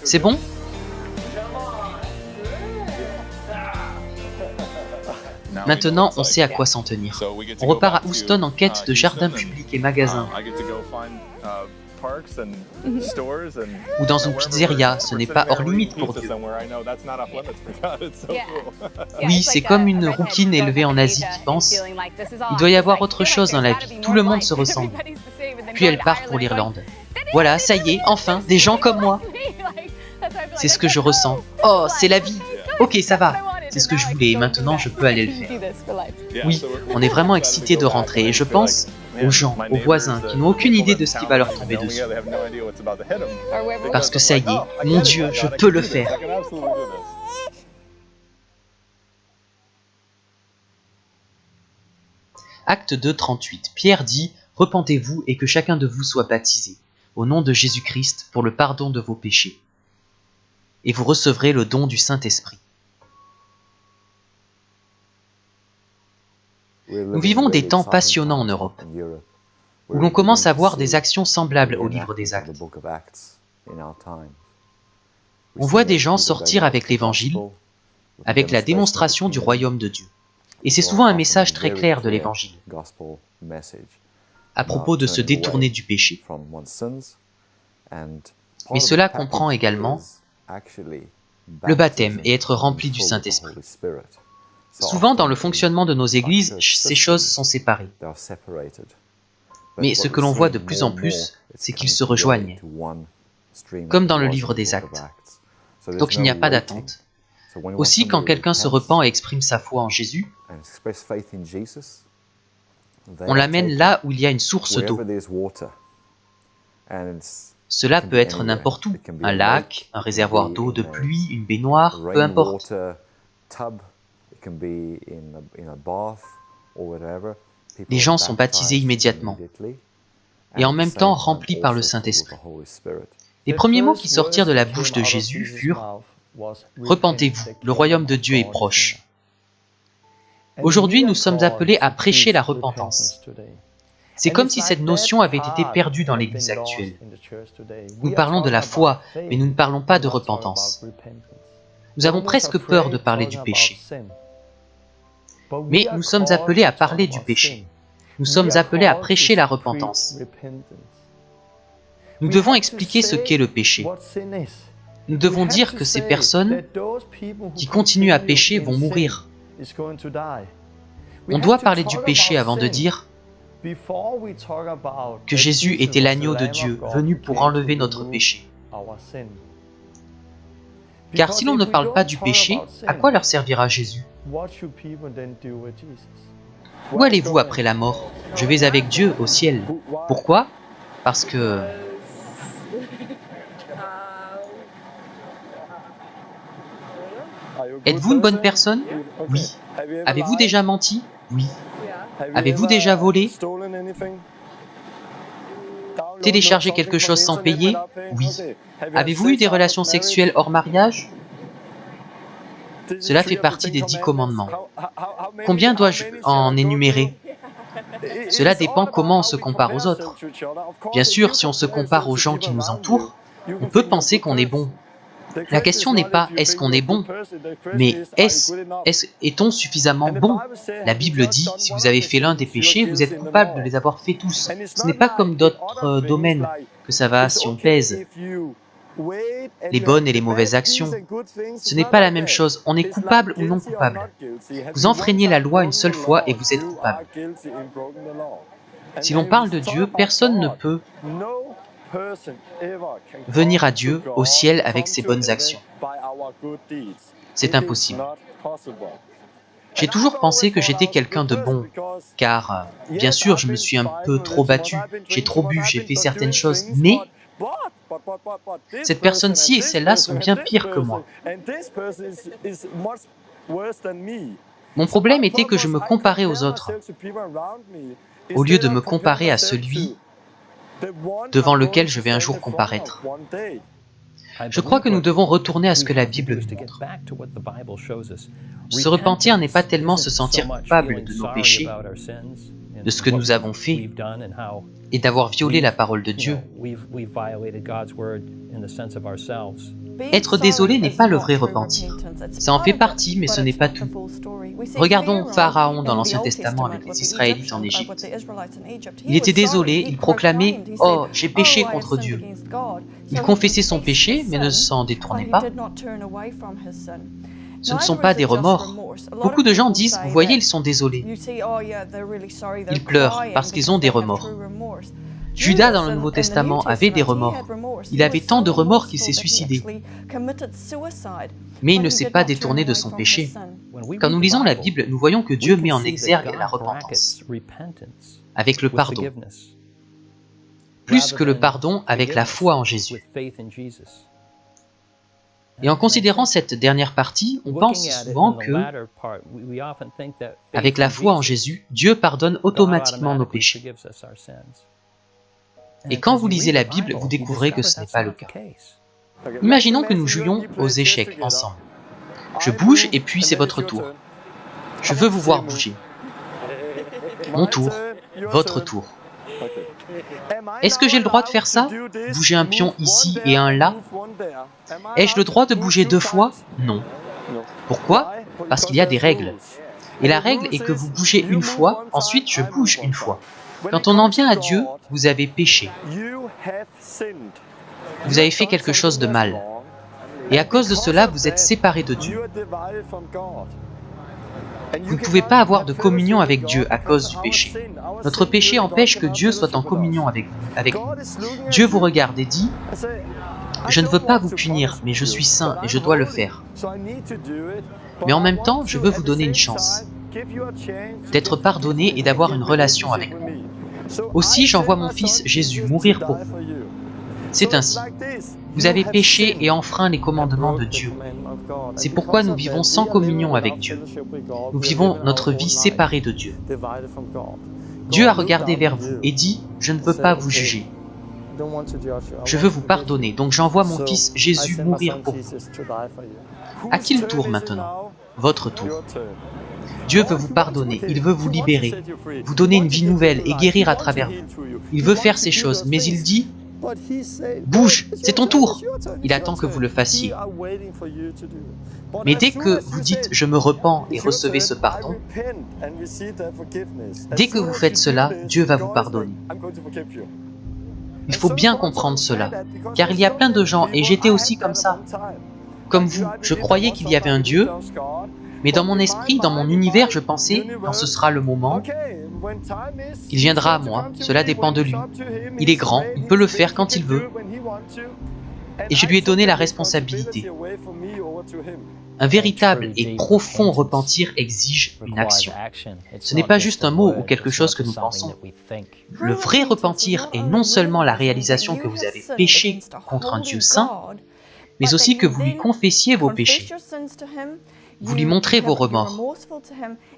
C'est bon? Maintenant, on sait à quoi s'en tenir. On repart à Houston en quête de jardins publics et magasins. Ou dans une pizzeria, ce n'est pas hors limite pour Dieu. Oui, c'est comme une rouquine élevée en Asie qui pense « Il doit y avoir autre chose dans la vie, tout le monde se ressemble. » Puis elle part pour l'Irlande. Voilà, ça y est, enfin, des gens comme moi. C'est ce que je ressens. Oh, c'est la vie. Ok, ça va. C'est ce que je voulais et maintenant je peux aller le faire. Oui, on est vraiment excités de rentrer et je pense aux gens, aux voisins qui n'ont aucune idée de ce qui va leur tomber dessus. Parce que ça y est, mon Dieu, je peux le faire. Acte 2, 38. Pierre dit « Repentez-vous et que chacun de vous soit baptisé, au nom de Jésus-Christ, pour le pardon de vos péchés. Et vous recevrez le don du Saint-Esprit. » Nous vivons des temps passionnants en Europe, où l'on commence à voir des actions semblables au livre des Actes. On voit des gens sortir avec l'Évangile, avec la démonstration du royaume de Dieu. Et c'est souvent un message très clair de l'Évangile, à propos de se détourner du péché. Mais cela comprend également le baptême et être rempli du Saint-Esprit. Souvent, dans le fonctionnement de nos églises, ces choses sont séparées. Mais ce que l'on voit de plus en plus, c'est qu'ils se rejoignent, comme dans le livre des Actes. Donc il n'y a pas d'attente. Aussi, quand quelqu'un se repent et exprime sa foi en Jésus, on l'amène là où il y a une source d'eau. Cela peut être n'importe où, un lac, un réservoir d'eau de pluie, une baignoire, peu importe. Les gens sont baptisés immédiatement et en même temps remplis par le Saint-Esprit. Les premiers mots qui sortirent de la bouche de Jésus furent « Repentez-vous, le royaume de Dieu est proche ». Aujourd'hui, nous sommes appelés à prêcher la repentance. C'est comme si cette notion avait été perdue dans l'Église actuelle. Nous parlons de la foi, mais nous ne parlons pas de repentance. Nous avons presque peur de parler du péché. Mais nous sommes appelés à parler du péché. Nous sommes appelés à prêcher la repentance. Nous devons expliquer ce qu'est le péché. Nous devons dire que ces personnes qui continuent à pécher vont mourir. On doit parler du péché avant de dire que Jésus était l'agneau de Dieu, venu pour enlever notre péché. Car si l'on ne parle pas du péché, à quoi leur servira Jésus? Où allez-vous après la mort? Je vais avec Dieu au ciel. Pourquoi? Parce que... Êtes-vous une bonne personne? Oui. Avez-vous déjà menti? Oui. Avez-vous déjà volé? Téléchargé quelque chose sans payer? Oui. Avez-vous eu des relations sexuelles hors mariage? Cela fait partie des 10 commandements. Combien dois-je en énumérer? Cela dépend comment on se compare aux autres. Bien sûr, si on se compare aux gens qui nous entourent, on peut penser qu'on est bon. La question n'est pas est-ce qu'on est bon, mais est-on suffisamment bon? La Bible dit, si vous avez fait l'un des péchés, vous êtes coupable de les avoir fait tous. Ce n'est pas comme d'autres domaines, que ça va si on pèse les bonnes et les mauvaises actions. Ce n'est pas la même chose, on est coupable ou non coupable. Vous enfreignez la loi une seule fois et vous êtes coupable. Si l'on parle de Dieu, personne ne peut venir à Dieu au ciel avec ses bonnes actions. C'est impossible. J'ai toujours pensé que j'étais quelqu'un de bon, car, bien sûr, je me suis un peu trop battu, j'ai trop bu, j'ai fait certaines choses, mais cette personne-ci et celle-là sont bien pires que moi. Mon problème était que je me comparais aux autres, au lieu de me comparer à celui devant lequel je vais un jour comparaître. Je crois que nous devons retourner à ce que la Bible nous montre. Se repentir n'est pas tellement se sentir coupable de nos péchés, de ce que nous avons fait et d'avoir violé la parole de Dieu. Être désolé n'est pas le vrai repentir. Ça en fait partie, mais ce n'est pas tout. Regardons Pharaon dans l'Ancien Testament avec les Israélites en Égypte. Il était désolé, il proclamait « Oh, j'ai péché contre Dieu ». Il confessait son péché, mais ne s'en détournait pas. Ce ne sont pas des remords. Beaucoup de gens disent « Vous voyez, ils sont désolés ». Ils pleurent parce qu'ils ont des remords. Judas dans le Nouveau Testament avait des remords. Il avait tant de remords qu'il s'est suicidé. Mais il ne s'est pas détourné de son péché. Quand nous lisons la Bible, nous voyons que Dieu met en exergue la repentance, avec le pardon, plus que le pardon avec la foi en Jésus. Et en considérant cette dernière partie, on pense souvent que, avec la foi en Jésus, Dieu pardonne automatiquement nos péchés. Et quand vous lisez la Bible, vous découvrez que ce n'est pas le cas. Imaginons que nous jouions aux échecs ensemble. Je bouge et puis c'est votre tour. Je veux vous voir bouger. Mon tour, votre tour. Est-ce que j'ai le droit de faire ça? Bouger un pion ici et un là? Ai-je le droit de bouger 2 fois? Non. Pourquoi? Parce qu'il y a des règles. Et la règle est que vous bougez une fois, ensuite je bouge une fois. Quand on en vient à Dieu, vous avez péché. Vous avez fait quelque chose de mal. Et à cause de cela, vous êtes séparés de Dieu. Vous ne pouvez pas avoir de communion avec Dieu à cause du péché. Notre péché empêche que Dieu soit en communion avec nous. Dieu vous regarde et dit « Je ne veux pas vous punir, mais je suis saint et je dois le faire. Mais en même temps, je veux vous donner une chance d'être pardonné et d'avoir une relation avec moi. Aussi, j'envoie mon Fils Jésus mourir pour vous. C'est ainsi. Vous avez péché et enfreint les commandements de Dieu. C'est pourquoi nous vivons sans communion avec Dieu. Nous vivons notre vie séparée de Dieu. Dieu a regardé vers vous et dit « Je ne veux pas vous juger. Je veux vous pardonner, donc j'envoie mon Fils Jésus mourir pour vous. » À qui le tour maintenant? Votre tour. Dieu veut vous pardonner, il veut vous libérer, vous donner une vie nouvelle et guérir à travers vous. Il veut faire ces choses, mais il dit « Bouge, c'est ton tour !» Il attend que vous le fassiez. Mais dès que vous dites « Je me repens » et recevez ce pardon, dès que vous faites cela, Dieu va vous pardonner. Il faut bien comprendre cela, car il y a plein de gens, et j'étais aussi comme ça. Comme vous, je croyais qu'il y avait un Dieu, mais dans mon esprit, dans mon univers, je pensais, quand ce sera le moment, il viendra à moi, cela dépend de lui. Il est grand, il peut le faire quand il veut. Et je lui ai donné la responsabilité. Un véritable et profond repentir exige une action. Ce n'est pas juste un mot ou quelque chose que nous pensons. Le vrai repentir est non seulement la réalisation que vous avez péché contre un Dieu saint, mais aussi que vous lui confessiez vos péchés. Vous lui montrez vos remords.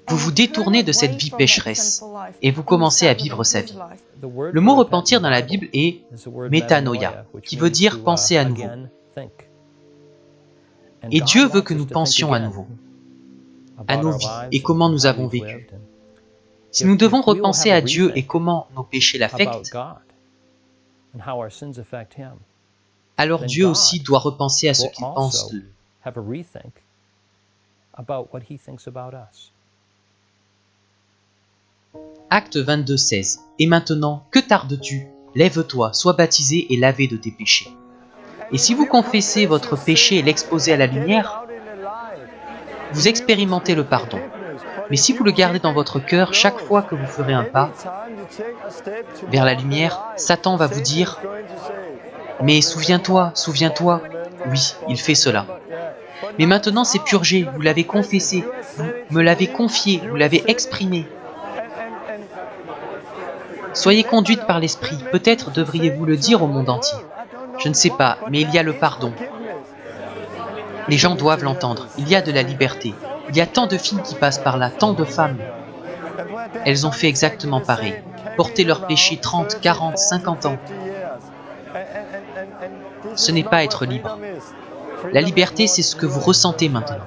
Vous vous détournez de cette vie pécheresse et vous commencez à vivre sa vie. Le mot repentir dans la Bible est métanoïa, qui veut dire penser à nouveau. Et Dieu veut que nous pensions à nouveau, à nos vies et comment nous avons vécu. Si nous devons repenser à Dieu et comment nos péchés l'affectent, alors Dieu aussi doit repenser à ce qu'il pense d'eux. Acte 22:16. Et maintenant, que tardes-tu? Lève-toi, sois baptisé et lavé de tes péchés. Et si vous confessez votre péché et l'exposez à la lumière, vous expérimentez le pardon. Mais si vous le gardez dans votre cœur, chaque fois que vous ferez un pas vers la lumière, Satan va vous dire « Mais souviens-toi, souviens-toi ». Oui, il fait cela. Mais maintenant c'est purgé, vous l'avez confessé, vous me l'avez confié, vous l'avez exprimé. Soyez conduite par l'Esprit, peut-être devriez-vous le dire au monde entier. Je ne sais pas, mais il y a le pardon. Les gens doivent l'entendre, il y a de la liberté. Il y a tant de filles qui passent par là, tant de femmes. Elles ont fait exactement pareil, porté leurs péchés 30, 40, 50 ans. Ce n'est pas être libre. La liberté, c'est ce que vous ressentez maintenant.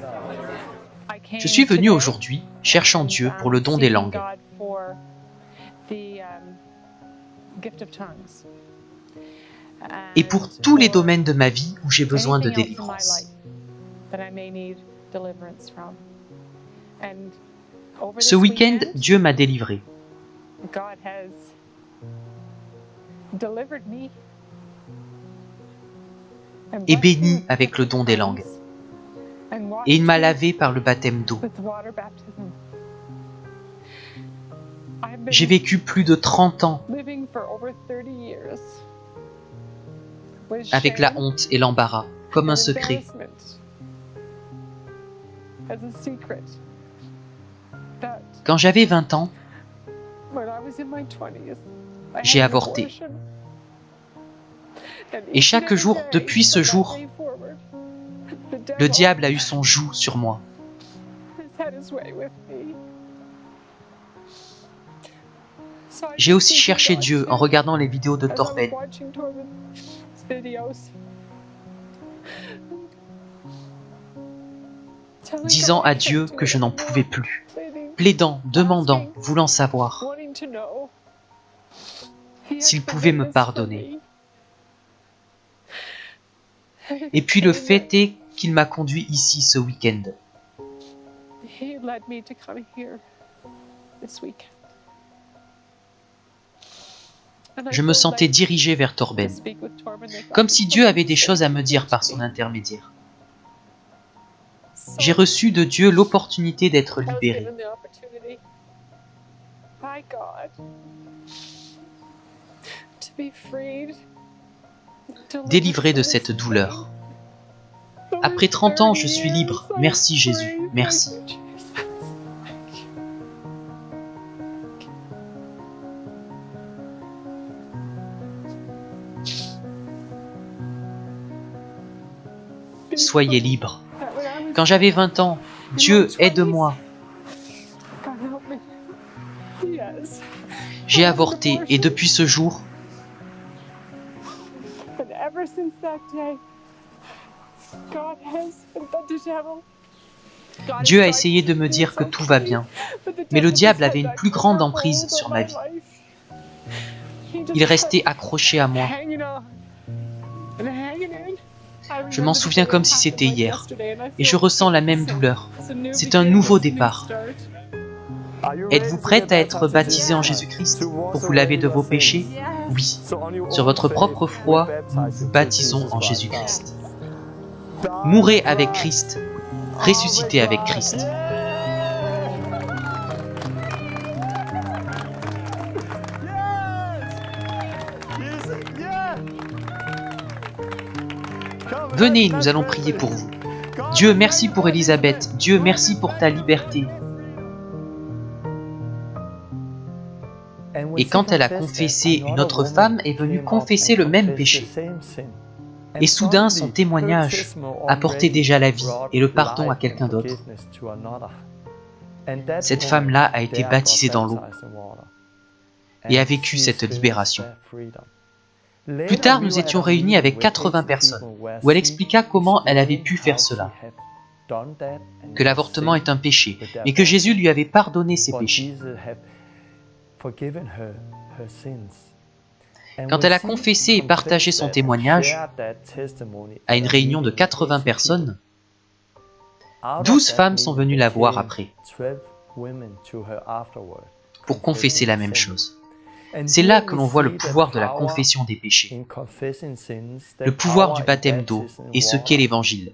Je suis venu aujourd'hui, cherchant Dieu pour le don des langues. Et pour tous les domaines de ma vie où j'ai besoin de délivrance. Ce week-end, Dieu m'a délivré. Et béni avec le don des langues. Et il m'a lavé par le baptême d'eau. J'ai vécu plus de 30 ans avec la honte et l'embarras, comme un secret. Quand j'avais 20 ans, j'ai avorté. Et chaque jour, depuis ce jour, le diable a eu son joug sur moi. J'ai aussi cherché Dieu en regardant les vidéos de Torben. Disant à Dieu que je n'en pouvais plus, plaidant, demandant, voulant savoir s'il pouvait me pardonner. Et puis le fait est qu'il m'a conduit ici ce week-end. Je me sentais dirigé vers Torben, comme si Dieu avait des choses à me dire par son intermédiaire. J'ai reçu de Dieu l'opportunité d'être libéré. Délivré de cette douleur. Après 30 ans, je suis libre. Merci Jésus, merci. Soyez libres. Quand j'avais 20 ans, Dieu aide-moi. J'ai avorté et depuis ce jour, Dieu a essayé de me dire que tout va bien, mais le diable avait une plus grande emprise sur ma vie. Il restait accroché à moi. Je m'en souviens comme si c'était hier, et je ressens la même douleur. C'est un nouveau départ. Êtes-vous prête à être baptisée en Jésus-Christ pour vous laver de vos péchés? Oui. Sur votre propre foi, nous vous baptisons en Jésus-Christ. Mourez avec Christ, ressuscitez avec Christ. Venez, nous allons prier pour vous. Dieu, merci pour Élisabeth. Dieu, merci pour ta liberté. Et quand elle a confessé, une autre femme est venue confesser le même péché. Et soudain, son témoignage apportait déjà la vie et le pardon à quelqu'un d'autre. Cette femme-là a été baptisée dans l'eau et a vécu cette libération. Plus tard, nous étions réunis avec 80 personnes, où elle expliqua comment elle avait pu faire cela. Que l'avortement est un péché, mais que Jésus lui avait pardonné ses péchés. Quand elle a confessé et partagé son témoignage à une réunion de 80 personnes, 12 femmes sont venues la voir après, pour confesser la même chose. C'est là que l'on voit le pouvoir de la confession des péchés, le pouvoir du baptême d'eau et ce qu'est l'Évangile.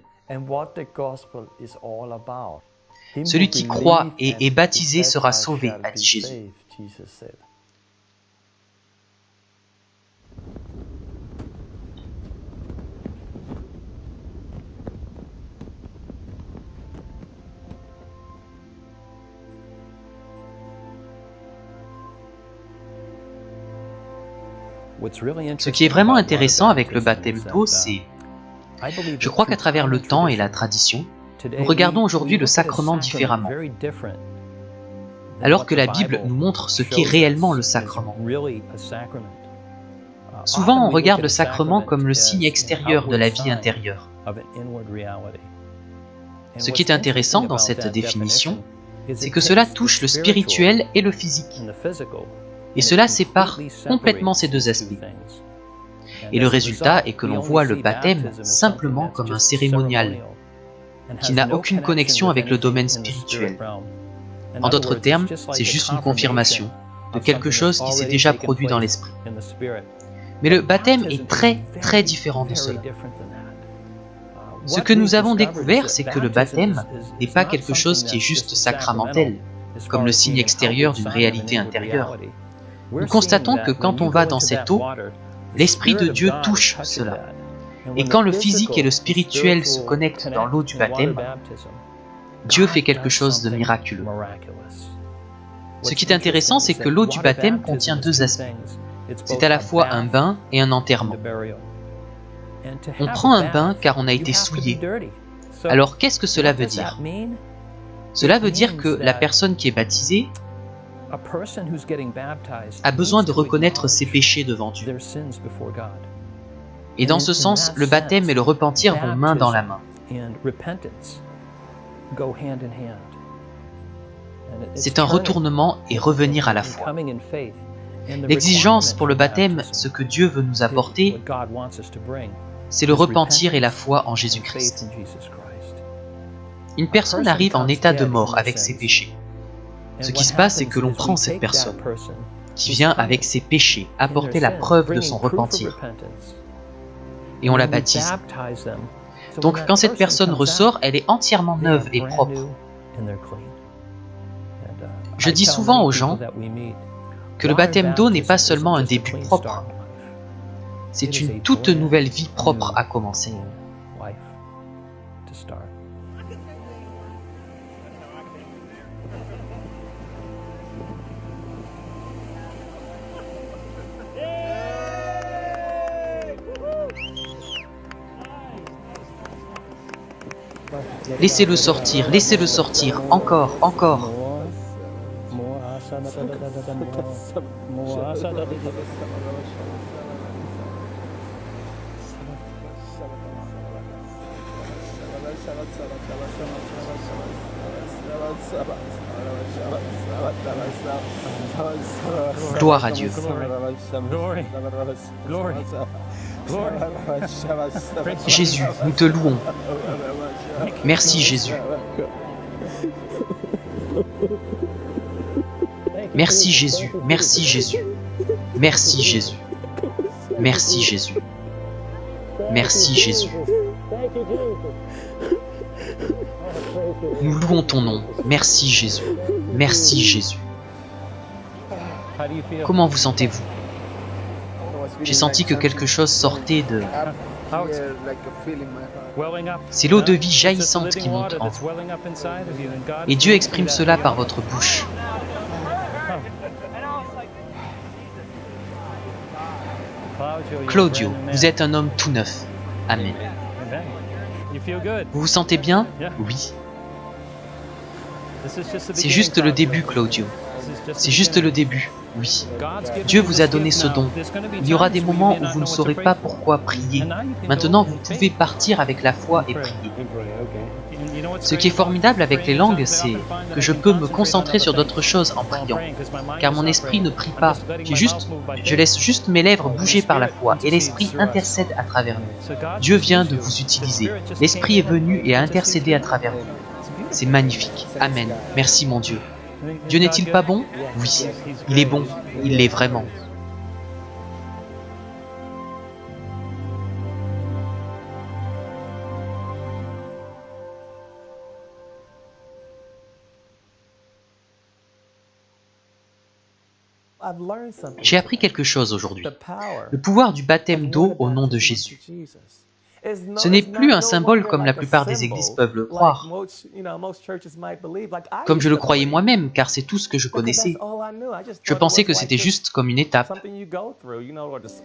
Celui qui croit et est baptisé sera sauvé, a dit Jésus. Ce qui est vraiment intéressant avec le baptême d'eau, c'est... Je crois qu'à travers le temps et la tradition, nous regardons aujourd'hui le sacrement différemment, alors que la Bible nous montre ce qu'est réellement le sacrement. Souvent, on regarde le sacrement comme le signe extérieur de la vie intérieure. Ce qui est intéressant dans cette définition, c'est que cela touche le spirituel et le physique. Et cela sépare complètement ces deux aspects. Et le résultat est que l'on voit le baptême simplement comme un cérémonial, qui n'a aucune connexion avec le domaine spirituel. En d'autres termes, c'est juste une confirmation de quelque chose qui s'est déjà produit dans l'esprit. Mais le baptême est très différent de cela. Ce que nous avons découvert, c'est que le baptême n'est pas quelque chose qui est juste sacramentel, comme le signe extérieur d'une réalité intérieure. Nous constatons que quand on va dans cette eau, l'Esprit de Dieu touche cela. Et quand le physique et le spirituel se connectent dans l'eau du baptême, Dieu fait quelque chose de miraculeux. Ce qui est intéressant, c'est que l'eau du baptême contient deux aspects. C'est à la fois un bain et un enterrement. On prend un bain car on a été souillé. Alors qu'est-ce que cela veut dire? Cela veut dire que la personne qui est baptisée a besoin de reconnaître ses péchés devant Dieu. Et dans ce sens, le baptême et le repentir vont main dans la main. C'est un retournement et revenir à la foi. L'exigence pour le baptême, ce que Dieu veut nous apporter, c'est le repentir et la foi en Jésus-Christ. Une personne arrive en état de mort avec ses péchés. Ce qui se passe, c'est que l'on prend cette personne, qui vient avec ses péchés, apporter la preuve de son repentir, et on la baptise. Donc quand cette personne ressort, elle est entièrement neuve et propre. Je dis souvent aux gens que le baptême d'eau n'est pas seulement un début propre, c'est une toute nouvelle vie propre à commencer. Laissez-le sortir, encore, encore. Gloire à Dieu. Jésus, nous te louons. Merci Jésus. Merci Jésus, merci Jésus. Merci Jésus. Merci Jésus. Merci Jésus. Nous louons ton nom. Merci Jésus. Merci Jésus. Comment vous sentez-vous? J'ai senti que quelque chose sortait de... C'est l'eau de vie jaillissante qui monte en vous. Et Dieu exprime cela par votre bouche. Claudio, vous êtes un homme tout neuf. Amen. Vous vous sentez bien? Oui. C'est juste le début, Claudio. C'est juste le début, oui. Dieu vous a donné ce don. Il y aura des moments où vous ne saurez pas pourquoi prier. Maintenant, vous pouvez partir avec la foi et prier. Ce qui est formidable avec les langues, c'est que je peux me concentrer sur d'autres choses en priant. Car mon esprit ne prie pas. Je laisse juste mes lèvres bouger par la foi et l'esprit intercède à travers nous. Dieu vient de vous utiliser. L'esprit est venu et a intercédé à travers vous. C'est magnifique. Amen. Merci mon Dieu. Dieu n'est-il pas bon? Oui, il est bon, il l'est vraiment. J'ai appris quelque chose aujourd'hui. Le pouvoir du baptême d'eau au nom de Jésus. Ce n'est plus un symbole comme la plupart des églises peuvent le croire, comme je le croyais moi-même, car c'est tout ce que je connaissais. Je pensais que c'était juste comme une étape,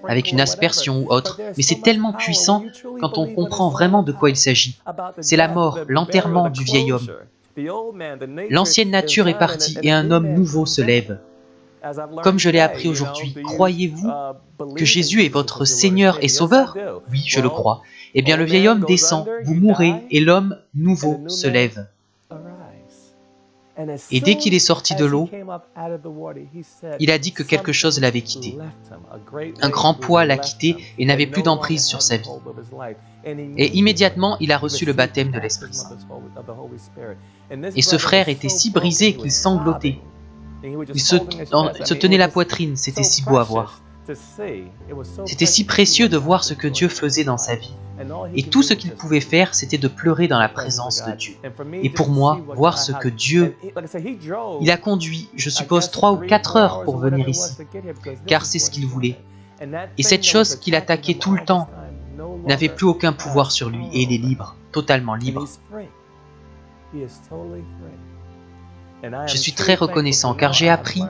avec une aspersion ou autre, mais c'est tellement puissant quand on comprend vraiment de quoi il s'agit. C'est la mort, l'enterrement du vieil homme. L'ancienne nature est partie et un homme nouveau se lève. Comme je l'ai appris aujourd'hui, croyez-vous que Jésus est votre Seigneur et Sauveur? Oui, je le crois. Eh bien, le vieil homme descend, vous mourrez, et l'homme nouveau se lève. Et dès qu'il est sorti de l'eau, il a dit que quelque chose l'avait quitté. Un grand poids l'a quitté et n'avait plus d'emprise sur sa vie. Et immédiatement, il a reçu le baptême de l'Esprit Saint. Et ce frère était si brisé qu'il sanglotait. Il se tenait la poitrine, c'était si beau à voir. C'était si précieux de voir ce que Dieu faisait dans sa vie. Et tout ce qu'il pouvait faire, c'était de pleurer dans la présence de Dieu. Et pour moi, voir ce que Dieu... Il a conduit, je suppose, 3 ou 4 heures pour venir ici, car c'est ce qu'il voulait. Et cette chose qu'il attaquait tout le temps n'avait plus aucun pouvoir sur lui, et il est libre, totalement libre. Je suis très reconnaissant, car j'ai appris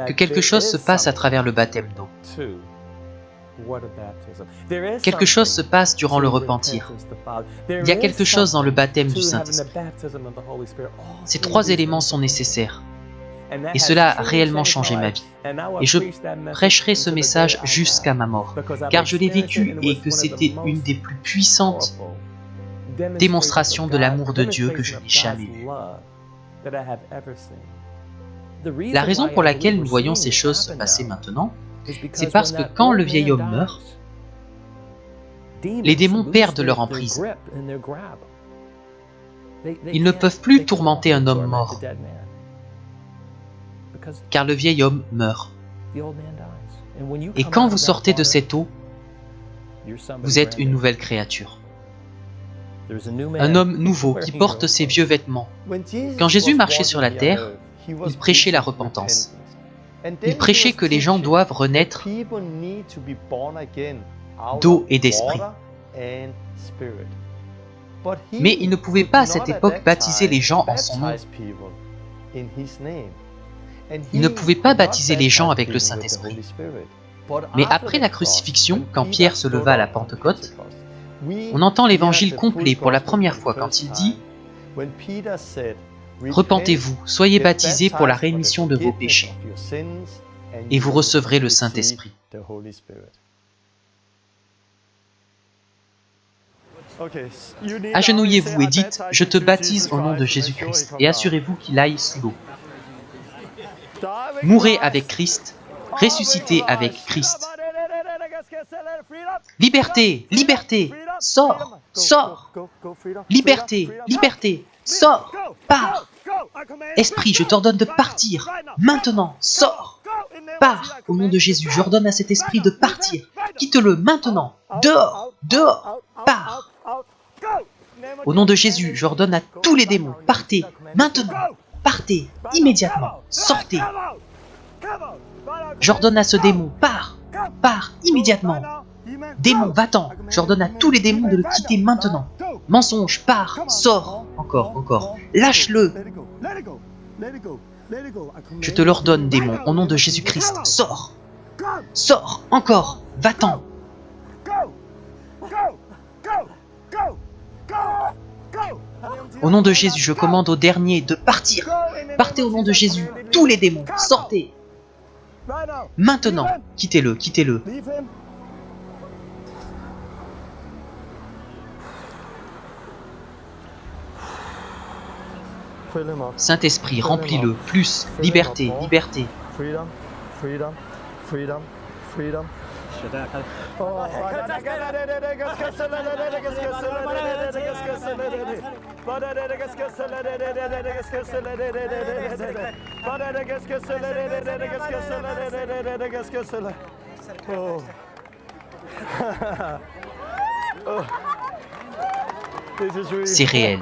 que quelque chose se passe à travers le baptême d'eau. Quelque chose se passe durant le repentir. Il y a quelque chose dans le baptême du Saint-Esprit. Ces 3 éléments sont nécessaires. Et cela a réellement changé ma vie. Et je prêcherai ce message jusqu'à ma mort, car je l'ai vécu et que c'était une des plus puissantes démonstrations de l'amour de Dieu que je n'ai jamais vue. La raison pour laquelle nous voyons ces choses se passer maintenant, c'est parce que quand le vieil homme meurt, les démons perdent leur emprise. Ils ne peuvent plus tourmenter un homme mort, car le vieil homme meurt. Et quand vous sortez de cette eau, vous êtes une nouvelle créature. Un homme nouveau qui porte ses vieux vêtements. Quand Jésus marchait sur la terre, il prêchait la repentance. Il prêchait que les gens doivent renaître d'eau et d'esprit. Mais il ne pouvait pas à cette époque baptiser les gens en son nom. Il ne pouvait pas baptiser les gens avec le Saint-Esprit. Mais après la crucifixion, quand Pierre se leva à la Pentecôte, on entend l'évangile complet pour la première fois quand il dit « Repentez-vous, soyez baptisés pour la rémission de vos péchés, et vous recevrez le Saint-Esprit. » Agenouillez-vous et dites « Je te baptise au nom de Jésus-Christ » et assurez-vous qu'il aille sous l'eau. Mourez avec Christ, ressuscitez avec Christ. Liberté, liberté, sors, sors. Liberté, liberté, sors, pars. Esprit, je t'ordonne de partir. Maintenant, sors. Pars, au nom de Jésus, j'ordonne à cet esprit de partir. Quitte-le maintenant. Dehors, dehors, pars. Au nom de Jésus, j'ordonne à tous les démons, partez, maintenant. Partez, immédiatement, sortez. J'ordonne à ce démon, pars, pars, immédiatement. Démon, va-t'en, j'ordonne à tous les démons de le quitter maintenant. Mensonge, pars, sors, encore, encore, lâche-le. Je te l'ordonne, démon, au nom de Jésus-Christ, sors. Sors, encore, va-t'en. Au nom de Jésus, je commande aux derniers de partir. Partez au nom de Jésus, tous les démons, sortez. Maintenant, quittez-le, quittez-le. Saint-Esprit, remplis-le, plus, liberté, liberté. C'est réel.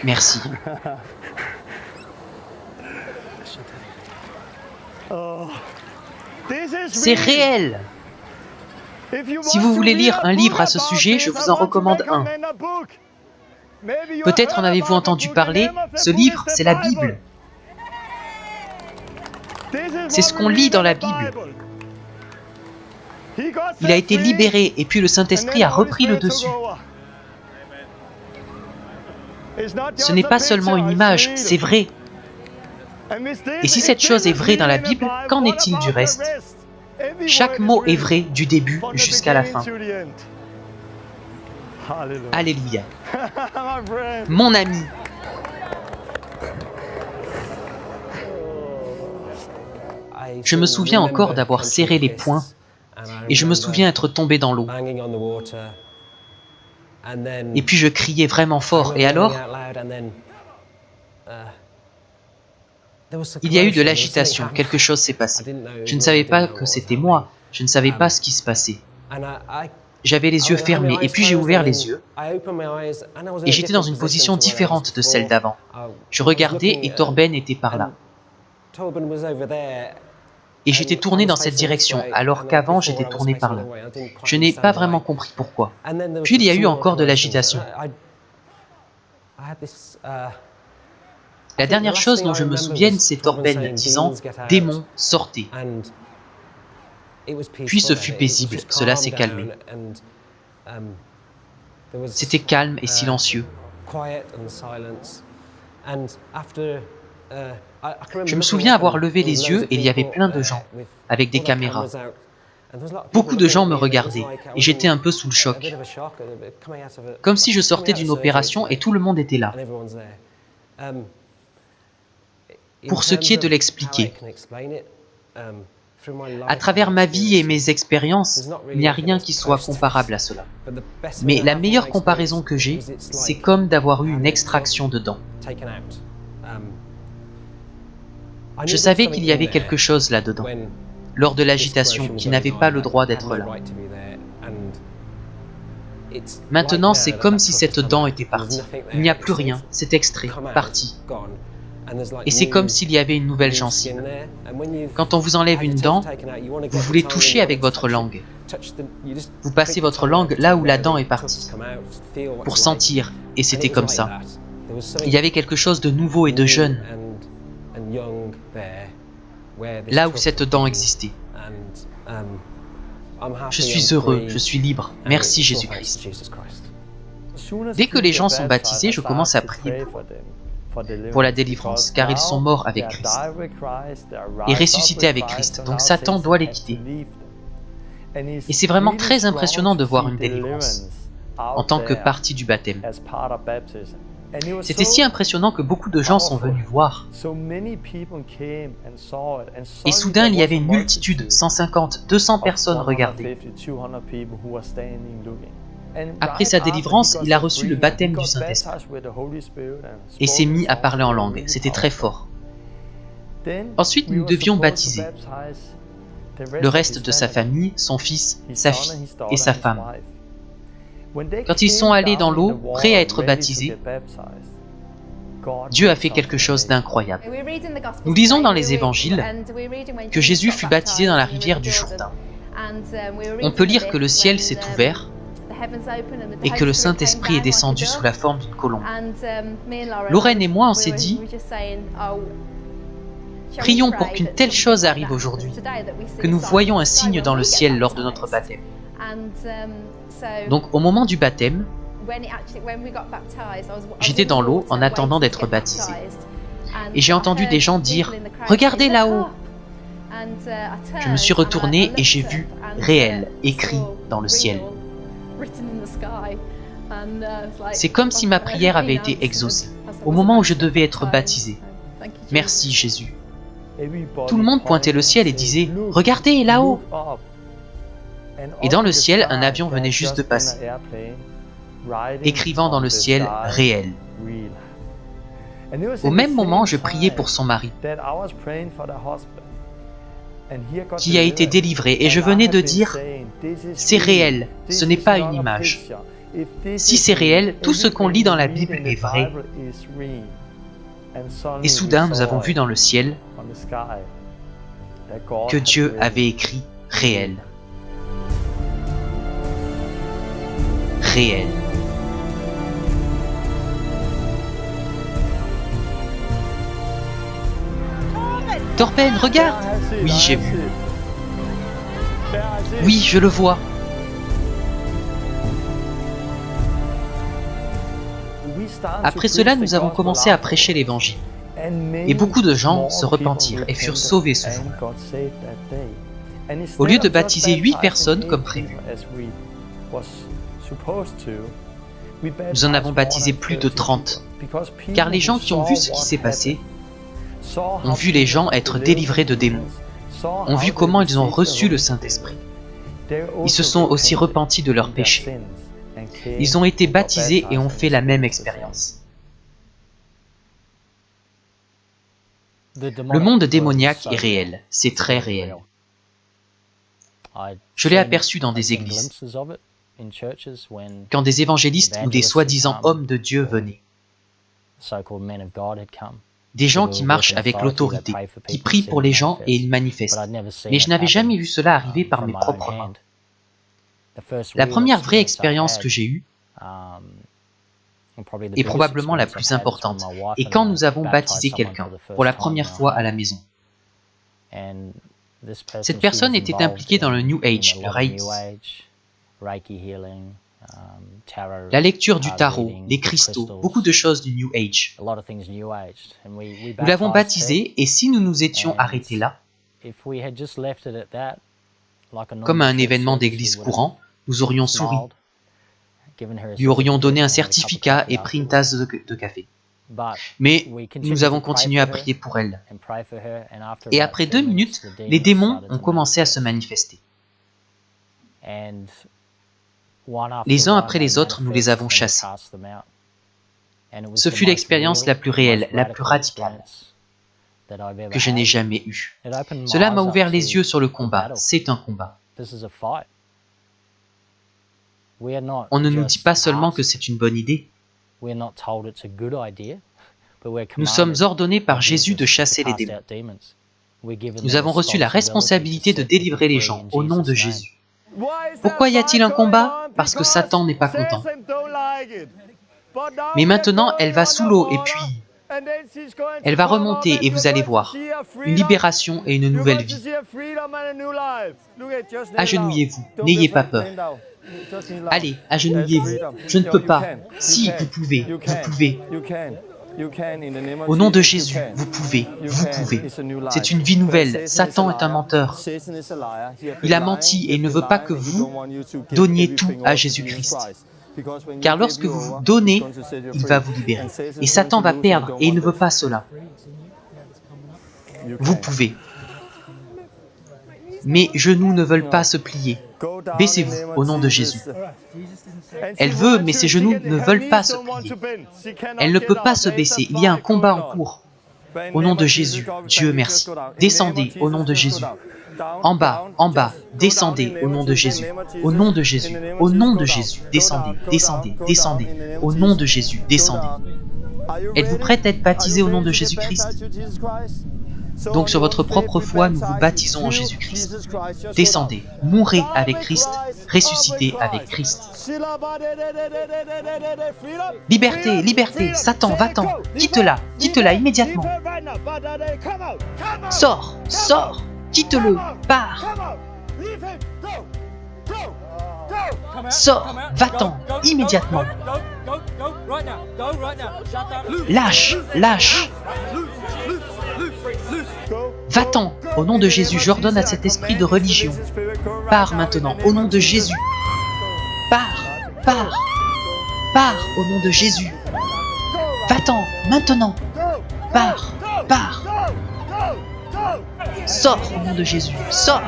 Merci. C'est réel! Si vous voulez lire un livre à ce sujet, je vous en recommande un. Peut-être en avez-vous entendu parler, ce livre, c'est la Bible. C'est ce qu'on lit dans la Bible. Il a été libéré et puis le Saint-Esprit a repris le dessus. Ce n'est pas seulement une image, c'est vrai. Et si cette chose est vraie dans la Bible, qu'en est-il du reste? Chaque mot est vrai du début jusqu'à la fin. Alléluia. Mon ami. Je me souviens encore d'avoir serré les poings et je me souviens être tombé dans l'eau. Et puis je criais vraiment fort. Et alors, il y a eu de l'agitation, quelque chose s'est passé. Je ne savais pas que c'était moi, je ne savais pas ce qui se passait. J'avais les yeux fermés et puis j'ai ouvert les yeux et j'étais dans une position différente de celle d'avant. Je regardais et Torben était par là. Et j'étais tourné dans cette direction, alors qu'avant j'étais tourné par là. Je n'ai pas vraiment compris pourquoi. Puis il y a eu encore de l'agitation. La dernière chose dont je me souvienne, c'est Torben disant « Démon, sortez ». Puis ce fut paisible, cela s'est calmé. C'était calme et silencieux. Je me souviens avoir levé les yeux et il y avait plein de gens, avec des caméras. Beaucoup de gens me regardaient et j'étais un peu sous le choc. Comme si je sortais d'une opération et tout le monde était là. Pour ce qui est de l'expliquer, à travers ma vie et mes expériences, il n'y a rien qui soit comparable à cela. Mais la meilleure comparaison que j'ai, c'est comme d'avoir eu une extraction de dents. Je savais qu'il y avait quelque chose là-dedans, lors de l'agitation, qui n'avait pas le droit d'être là. Maintenant, c'est comme si cette dent était partie. Il n'y a plus rien, c'est extrait, parti. Et c'est comme s'il y avait une nouvelle gencive. Quand on vous enlève une dent, vous voulez toucher avec votre langue. Vous passez votre langue là où la dent est partie, pour sentir, et c'était comme ça. Il y avait quelque chose de nouveau et de jeune, là où cette dent existait. Je suis heureux, je suis libre. Merci Jésus-Christ. Dès que les gens sont baptisés, je commence à prier pour la délivrance, car ils sont morts avec Christ et ressuscités avec Christ. Donc Satan doit les quitter. Et c'est vraiment très impressionnant de voir une délivrance en tant que partie du baptême. C'était si impressionnant que beaucoup de gens sont venus voir. Et soudain, il y avait une multitude, 150, 200 personnes regardaient. Après sa délivrance, il a reçu le baptême du Saint-Esprit et s'est mis à parler en langue. C'était très fort. Ensuite, nous devions baptiser le reste de sa famille, son fils, sa fille et sa femme. Quand ils sont allés dans l'eau, prêts à être baptisés, Dieu a fait quelque chose d'incroyable. Nous lisons dans les évangiles que Jésus fut baptisé dans la rivière du Jourdain. On peut lire que le ciel s'est ouvert et que le Saint-Esprit est descendu sous la forme d'une colombe. Lorraine et moi, on s'est dit, prions pour qu'une telle chose arrive aujourd'hui, que nous voyions un signe dans le ciel lors de notre baptême. Donc au moment du baptême, j'étais dans l'eau en attendant d'être baptisé. Et j'ai entendu des gens dire « Regardez là-haut !» Je me suis retourné et j'ai vu « Réel » écrit dans le ciel. C'est comme si ma prière avait été exaucée, au moment où je devais être baptisé. Merci Jésus. Tout le monde pointait le ciel et disait « Regardez là-haut !» Et dans le ciel, un avion venait juste de passer, écrivant dans le ciel « Réel ». Au même moment, je priais pour son mari, qui a été délivré, et je venais de dire « C'est réel, ce n'est pas une image. Si c'est réel, tout ce qu'on lit dans la Bible est vrai. » Et soudain, nous avons vu dans le ciel que Dieu avait écrit « réel ». Réel. Thorben, regarde! Oui, j'ai vu. Oui, je le vois. Après cela, nous avons commencé à prêcher l'évangile. Et beaucoup de gens se repentirent et furent sauvés ce jour. Au lieu de baptiser 8 personnes comme prévu, nous en avons baptisé plus de 30. Car les gens qui ont vu ce qui s'est passé ont vu les gens être délivrés de démons, ont vu comment ils ont reçu le Saint-Esprit. Ils se sont aussi repentis de leurs péchés. Ils ont été baptisés et ont fait la même expérience. Le monde démoniaque est réel, c'est très réel. Je l'ai aperçu dans des églises, quand des évangélistes ou des soi-disant hommes de Dieu venaient. Des gens qui marchent avec l'autorité, qui prient pour les gens et ils manifestent. Mais je n'avais jamais vu cela arriver par mes propres mains. La première vraie expérience que j'ai eue, est probablement la plus importante, et quand nous avons baptisé quelqu'un pour la première fois à la maison. Cette personne était impliquée dans le New Age, le Reiki, la lecture du tarot, les cristaux, beaucoup de choses du New Age. Nous l'avons baptisé, et si nous nous étions arrêtés là, comme à un événement d'église courant, nous aurions souri, lui aurions donné un certificat et pris une tasse de café. Mais nous avons continué à prier pour elle. Et après 2 minutes, les démons ont commencé à se manifester. Les uns après les autres, nous les avons chassés. Ce fut l'expérience la plus réelle, la plus radicale que je n'ai jamais eue. Cela m'a ouvert les yeux sur le combat. C'est un combat. On ne nous dit pas seulement que c'est une bonne idée. Nous sommes ordonnés par Jésus de chasser les démons. Nous avons reçu la responsabilité de délivrer les gens au nom de Jésus. Pourquoi y a-t-il un combat? Parce que Satan n'est pas content. Mais maintenant, elle va sous l'eau et puis elle va remonter et vous allez voir une libération et une nouvelle vie. Agenouillez-vous, n'ayez pas peur. Allez, agenouillez-vous. Je ne peux pas. Si, vous pouvez, vous pouvez. Au nom de Jésus, vous pouvez, vous pouvez. C'est une vie nouvelle. Satan est un menteur. Il a menti et il ne veut pas que vous donniez tout à Jésus-Christ. Car lorsque vous vous donnez, il va vous libérer. Et Satan va perdre et il ne veut pas cela. Vous pouvez. Mes genoux ne veulent pas se plier. Baissez-vous au nom de Jésus. Elle veut, mais ses genoux ne veulent pas se plier. Elle ne peut pas se baisser. Il y a un combat en cours. Au nom de Jésus, Dieu merci. Descendez au nom de Jésus. En bas, descendez au nom de Jésus. Au nom de Jésus, au nom de Jésus, descendez, descendez, descendez. Au nom de Jésus, descendez. Êtes-vous prête à être baptisé au nom de Jésus-Christ? Donc sur votre propre foi, nous vous baptisons en Jésus-Christ. Descendez, mourrez avec Christ, ressuscitez avec Christ. Liberté, liberté, Satan, va-t'en, quitte-la immédiatement. Sors, sors, quitte-le, pars. Sors, va-t'en, immédiatement. Lâche, lâche. Va-t'en, au nom de Jésus, j'ordonne à cet esprit de religion. Pars maintenant, au nom de Jésus. Pars, pars, pars, au nom de Jésus. Va-t'en, maintenant. Pars, pars. Sors, au nom de Jésus, sors.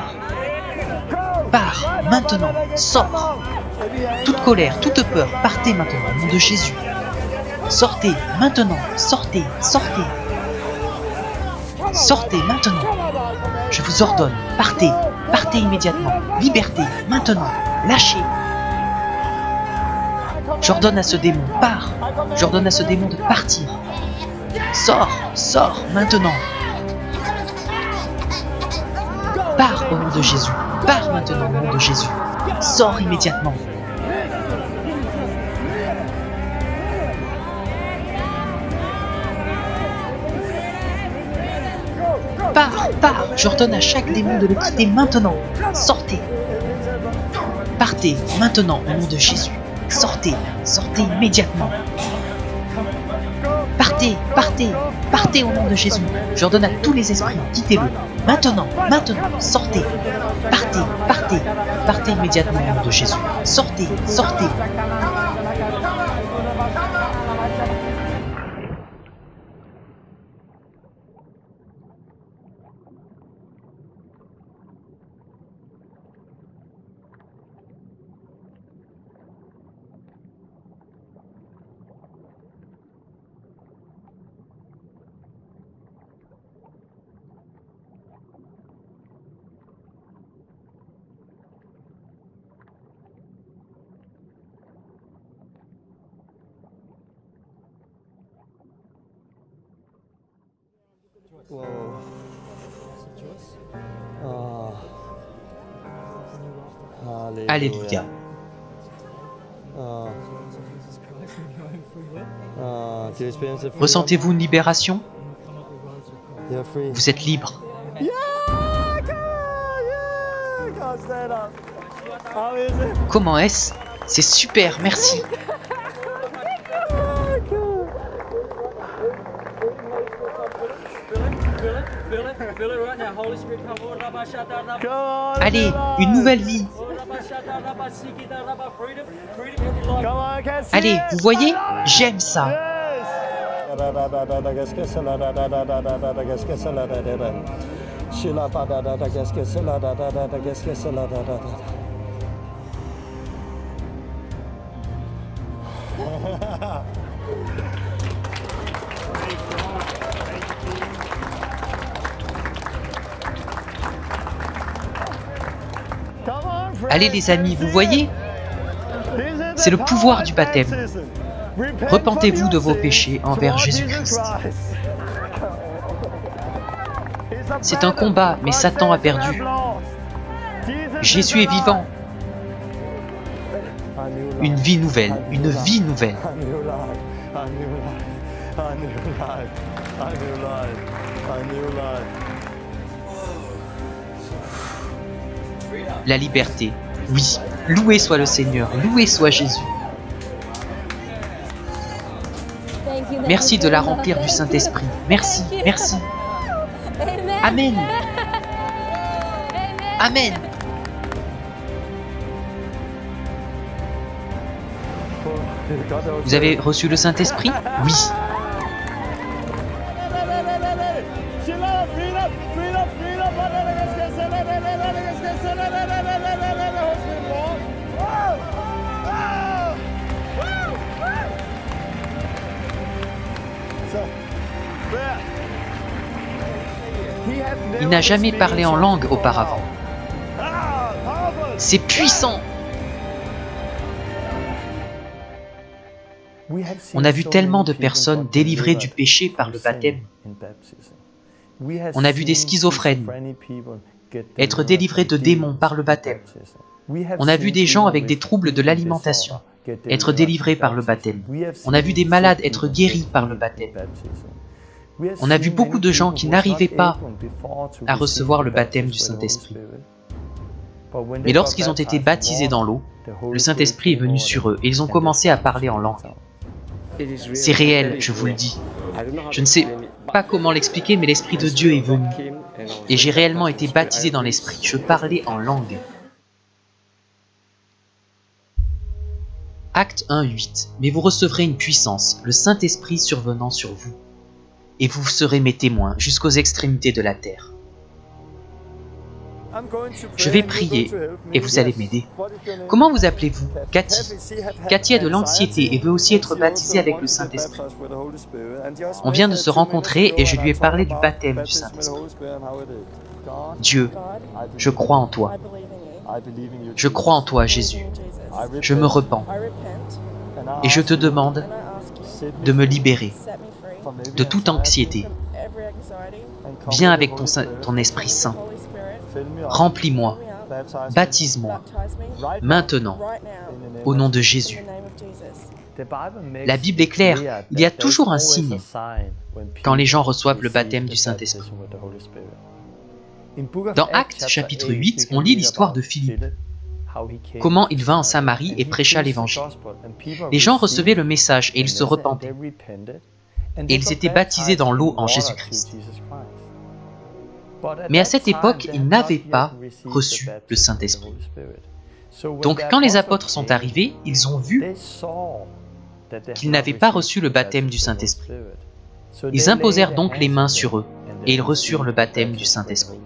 Pars, maintenant, sors. Toute colère, toute peur, partez maintenant, au nom de Jésus. Sortez, maintenant, sortez, sortez. Sortez maintenant. Je vous ordonne, partez, partez immédiatement. Liberté, maintenant, lâchez. J'ordonne à ce démon, pars. J'ordonne à ce démon de partir. Sors, sors, maintenant. Pars au nom de Jésus. Pars maintenant au nom de Jésus. Sors immédiatement. Pars, pars. J'ordonne à chaque démon de le quitter maintenant. Sortez. Partez maintenant au nom de Jésus. Sortez, sortez immédiatement. Partez, partez, partez au nom de Jésus. J'ordonne à tous les esprits, quittez-le. Maintenant, maintenant, sortez. Partez, partez, partez immédiatement au nom de Jésus. Sortez, sortez. Alléluia. Ressentez-vous une libération? Vous êtes libre. Comment est-ce? C'est super, merci. Allez, une nouvelle vie. Allez, vous voyez? J'aime ça. Allez les amis, vous voyez? C'est le pouvoir du baptême. Repentez-vous de vos péchés envers Jésus-Christ. C'est un combat, mais Satan a perdu. Jésus est vivant. Une vie nouvelle, une vie nouvelle. La liberté, oui, loué soit le Seigneur, loué soit Jésus. Merci de la remplir du Saint-Esprit. Merci, merci. Amen. Amen. Vous avez reçu le Saint-Esprit? Oui. Il n'a jamais parlé en langue auparavant. C'est puissant. On a vu tellement de personnes délivrées du péché par le baptême. On a vu des schizophrènes être délivrés de démons par le baptême. On a vu des gens avec des troubles de l'alimentation être délivrés par le baptême. On a vu des malades être guéris par le baptême. On a vu beaucoup de gens qui n'arrivaient pas à recevoir le baptême du Saint-Esprit. Mais lorsqu'ils ont été baptisés dans l'eau, le Saint-Esprit est venu sur eux et ils ont commencé à parler en langue. C'est réel, je vous le dis. Je ne sais pas comment l'expliquer, mais l'Esprit de Dieu est venu. Et j'ai réellement été baptisé dans l'Esprit. Je parlais en langue. Acte 1:8. Mais vous recevrez une puissance, le Saint-Esprit survenant sur vous. Et vous serez mes témoins jusqu'aux extrémités de la terre. Je vais prier et vous allez m'aider. Comment vous appelez-vous? Cathy. Cathy a de l'anxiété et veut aussi être baptisée avec le Saint-Esprit. On vient de se rencontrer et je lui ai parlé du baptême du Saint-Esprit. Dieu, je crois en toi. Je crois en toi, Jésus. Je me repens. Et je te demande de me libérer de toute anxiété. Viens avec ton Esprit Saint. Remplis-moi. Baptise-moi. Maintenant. Au nom de Jésus. La Bible est claire. Il y a toujours un signe quand les gens reçoivent le baptême du Saint-Esprit. Dans Actes chapitre 8, on lit l'histoire de Philippe. Comment il vint en Samarie et prêcha l'évangile. Les gens recevaient le message et ils se repentaient. Et ils étaient baptisés dans l'eau en Jésus-Christ. Mais à cette époque, ils n'avaient pas reçu le Saint-Esprit. Donc quand les apôtres sont arrivés, ils ont vu qu'ils n'avaient pas reçu le baptême du Saint-Esprit. Ils imposèrent donc les mains sur eux et ils reçurent le baptême du Saint-Esprit.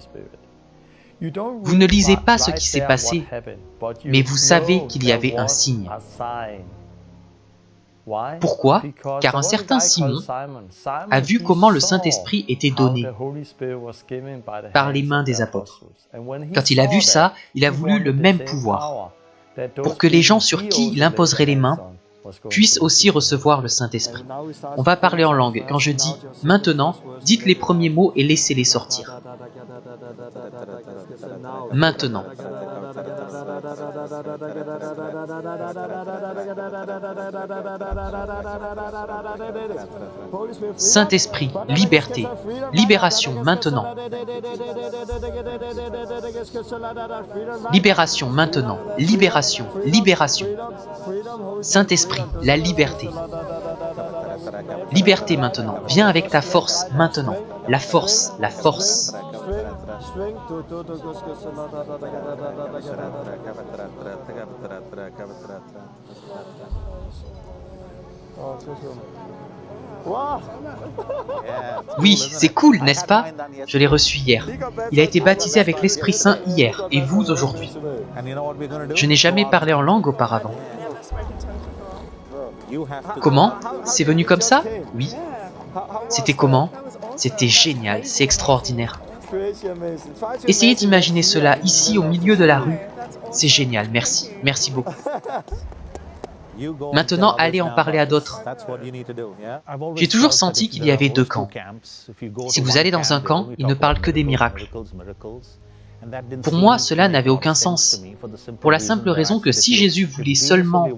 Vous ne lisez pas ce qui s'est passé, mais vous savez qu'il y avait un signe. Pourquoi? Car un certain Simon a vu comment le Saint-Esprit était donné par les mains des apôtres. Quand il a vu ça, il a voulu le même pouvoir, pour que les gens sur qui il imposerait les mains puissent aussi recevoir le Saint-Esprit. On va parler en langue. Quand je dis « maintenant », dites les premiers mots et laissez-les sortir. Maintenant. Saint-Esprit, liberté, libération maintenant. Libération maintenant, libération, libération. Saint-Esprit, la liberté. Liberté maintenant, viens avec ta force maintenant. La force, la force. Oui, c'est cool, n'est-ce pas? Je l'ai reçu hier. Il a été baptisé avec l'Esprit Saint hier, et vous aujourd'hui. Je n'ai jamais parlé en langue auparavant. Comment? C'est venu comme ça? Oui. C'était comment? C'était génial, c'est extraordinaire. Essayez d'imaginer cela ici au milieu de la rue. C'est génial, merci. Merci beaucoup. Maintenant, allez en parler à d'autres. J'ai toujours senti qu'il y avait deux camps. Si vous allez dans un camp, ils ne parlent que des miracles. Pour moi, cela n'avait aucun sens. Pour la simple raison que si Jésus voulait seulement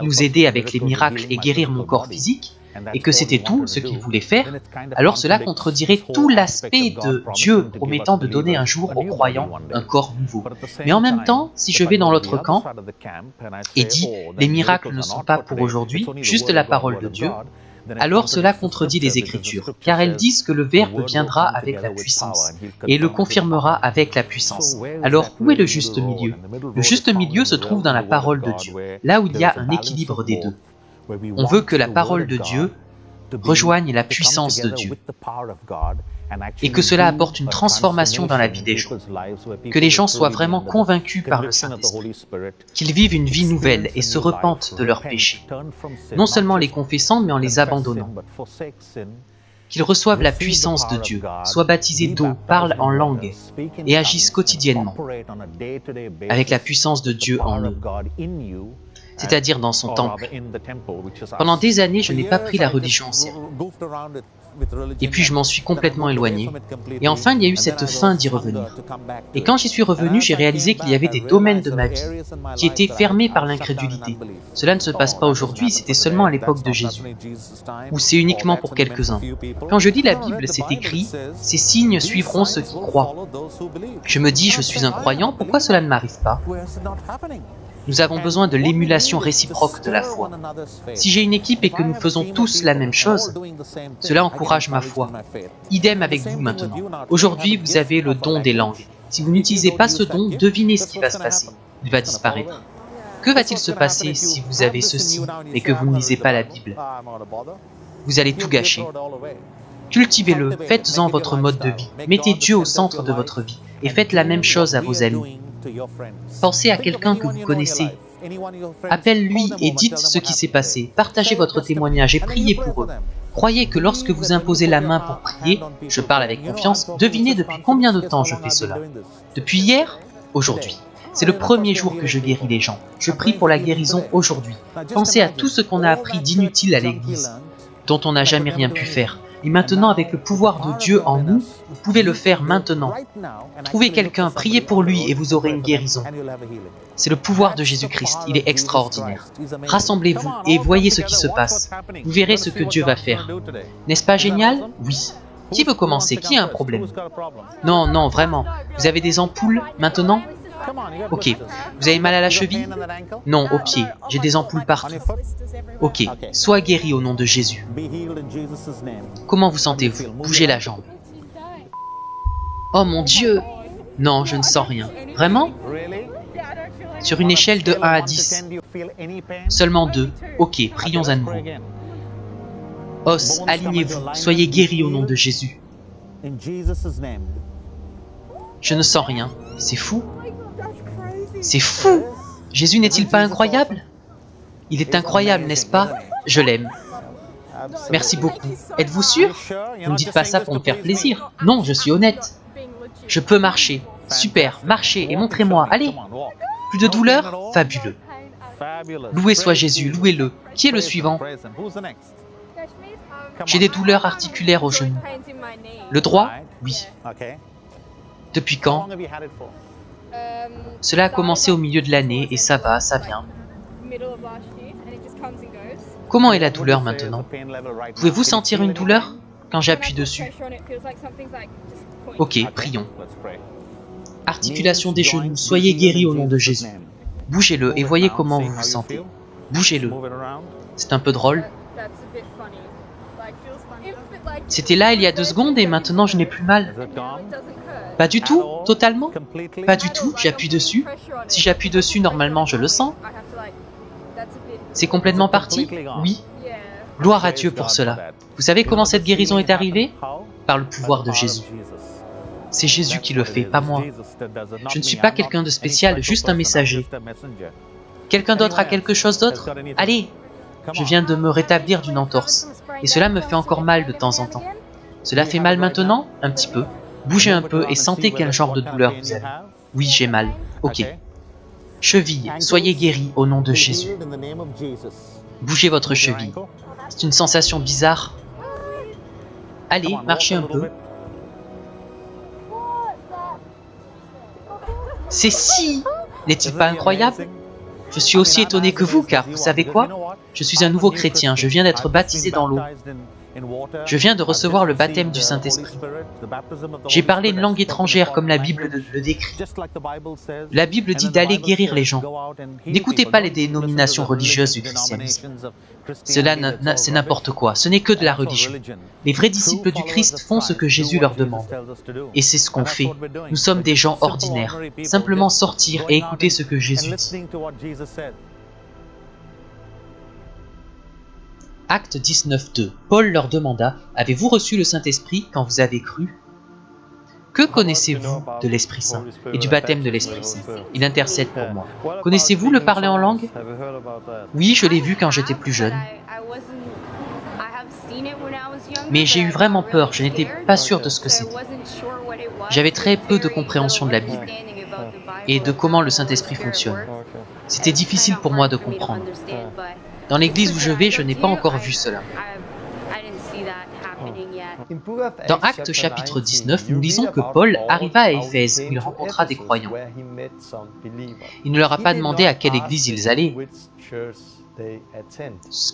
nous aider avec les miracles et guérir mon corps physique, et que c'était tout ce qu'il voulait faire, alors cela contredirait tout l'aspect de Dieu promettant de donner un jour aux croyants un corps nouveau. Mais en même temps, si je vais dans l'autre camp et dis « les miracles ne sont pas pour aujourd'hui, juste la parole de Dieu », alors cela contredit les Écritures, car elles disent que le Verbe viendra avec la puissance, et le confirmera avec la puissance. Alors où est le juste milieu? Le juste milieu se trouve dans la parole de Dieu, là où il y a un équilibre des deux. On veut que la parole de Dieu rejoigne la puissance de Dieu, et que cela apporte une transformation dans la vie des gens, que les gens soient vraiment convaincus par le Saint-Esprit, qu'ils vivent une vie nouvelle et se repentent de leurs péchés, non seulement les confessant, mais en les abandonnant, qu'ils reçoivent la puissance de Dieu, soient baptisés d'eau, parlent en langue et agissent quotidiennement avec la puissance de Dieu en eux, c'est-à-dire dans son temple. Pendant des années, je n'ai pas pris la religion au sérieux. Et puis je m'en suis complètement éloigné. Et enfin, il y a eu cette fin d'y revenir. Et quand j'y suis revenu, j'ai réalisé qu'il y avait des domaines de ma vie qui étaient fermés par l'incrédulité. Cela ne se passe pas aujourd'hui, c'était seulement à l'époque de Jésus. Ou c'est uniquement pour quelques-uns. Quand je lis la Bible, c'est écrit « Ces signes suivront ceux qui croient ». Je me dis « Je suis un croyant, pourquoi cela ne m'arrive pas ?» Nous avons besoin de l'émulation réciproque de la foi. Si j'ai une équipe et que nous faisons tous la même chose, cela encourage ma foi. Idem avec vous maintenant. Aujourd'hui, vous avez le don des langues. Si vous n'utilisez pas ce don, devinez ce qui va se passer. Il va disparaître. Que va-t-il se passer si vous avez ceci et que vous ne lisez pas la Bible? Vous allez tout gâcher. Cultivez-le, faites-en votre mode de vie. Mettez Dieu au centre de votre vie et faites la même chose à vos amis. Pensez à quelqu'un que vous connaissez. Appelle-lui et dites ce qui s'est passé. Partagez votre témoignage et priez pour eux. Croyez que lorsque vous imposez la main pour prier, je parle avec confiance, devinez depuis combien de temps je fais cela. Depuis hier, aujourd'hui. C'est le premier jour que je guéris les gens. Je prie pour la guérison aujourd'hui. Pensez à tout ce qu'on a appris d'inutile à l'Église, dont on n'a jamais rien pu faire. Et maintenant, avec le pouvoir de Dieu en nous, vous pouvez le faire maintenant. Trouvez quelqu'un, priez pour lui et vous aurez une guérison. C'est le pouvoir de Jésus-Christ, il est extraordinaire. Rassemblez-vous et voyez ce qui se passe. Vous verrez ce que Dieu va faire. N'est-ce pas génial? Oui. Qui veut commencer? Qui a un problème? Non, non, vraiment. Vous avez des ampoules maintenant? Ok. Vous avez mal à la cheville? Non, au pied. J'ai des ampoules partout. Ok. Sois guéri au nom de Jésus. Comment vous sentez-vous? Bougez la jambe. Oh mon Dieu! Non, je ne sens rien. Vraiment? Sur une échelle de 1 à 10. Seulement 2. Ok, prions à nouveau. Os, alignez-vous. Soyez guéris au nom de Jésus. Je ne sens rien. C'est fou. C'est fou! Jésus n'est-il pas incroyable? Il est incroyable, n'est-ce pas? Je l'aime. Merci beaucoup. Êtes-vous sûr? Vous ne me dites pas ça pour me faire plaisir. Non, je suis honnête. Je peux marcher. Super, marchez et montrez-moi. Allez! Plus de douleur? Fabuleux. Loué soit Jésus, louez-le. Qui est le suivant? J'ai des douleurs articulaires au genou. Le droit? Oui. Depuis quand? Cela a commencé au milieu de l'année et ça va, ça vient. Comment est la douleur maintenant? Pouvez-vous sentir une douleur quand j'appuie dessus? Ok, prions. Articulation des genoux, soyez guéris au nom de Jésus. Bougez-le et voyez comment vous vous sentez. Bougez-le. C'est un peu drôle. C'était là il y a 2 secondes et maintenant je n'ai plus mal. Pas du tout? Totalement? Pas du tout, j'appuie dessus. Si j'appuie dessus, normalement je le sens. C'est complètement parti? Oui. Gloire à Dieu pour cela. Vous savez comment cette guérison est arrivée? Par le pouvoir de Jésus. C'est Jésus qui le fait, pas moi. Je ne suis pas quelqu'un de spécial, juste un messager. Quelqu'un d'autre a quelque chose d'autre? Allez! Je viens de me rétablir d'une entorse. Et cela me fait encore mal de temps en temps. Cela fait mal maintenant? Un petit peu. Bougez un peu et sentez quel genre de douleur vous avez. Oui, j'ai mal. Ok. Cheville, soyez guéris au nom de Jésus. Bougez votre cheville. C'est une sensation bizarre. Allez, marchez un peu. C'est si! N'est-il pas incroyable? Je suis aussi étonné que vous, car vous savez quoi? Je suis un nouveau chrétien, je viens d'être baptisé dans l'eau. Je viens de recevoir le baptême du Saint-Esprit. J'ai parlé une langue étrangère comme la Bible le décrit. La Bible dit d'aller guérir les gens. N'écoutez pas les dénominations religieuses du christianisme. Cela, c'est n'importe quoi, ce n'est que de la religion. Les vrais disciples du Christ font ce que Jésus leur demande. Et c'est ce qu'on fait. Nous sommes des gens ordinaires. Simplement sortir et écouter ce que Jésus dit. Acte 19.2. Paul leur demanda, « Avez-vous reçu le Saint-Esprit quand vous avez cru ?» Que connaissez-vous de l'Esprit Saint et du baptême de l'Esprit Saint? Il intercède pour moi. Connaissez-vous le parler en langue? Oui, je l'ai vu quand j'étais plus jeune. Mais j'ai eu vraiment peur, je n'étais pas sûr de ce que c'était. J'avais très peu de compréhension de la Bible et de comment le Saint-Esprit fonctionne. C'était difficile pour moi de comprendre. Dans l'église où je vais, je n'ai pas encore vu cela. Dans Actes chapitre 19, nous lisons que Paul arriva à Éphèse où il rencontra des croyants. Il ne leur a pas demandé à quelle église ils allaient,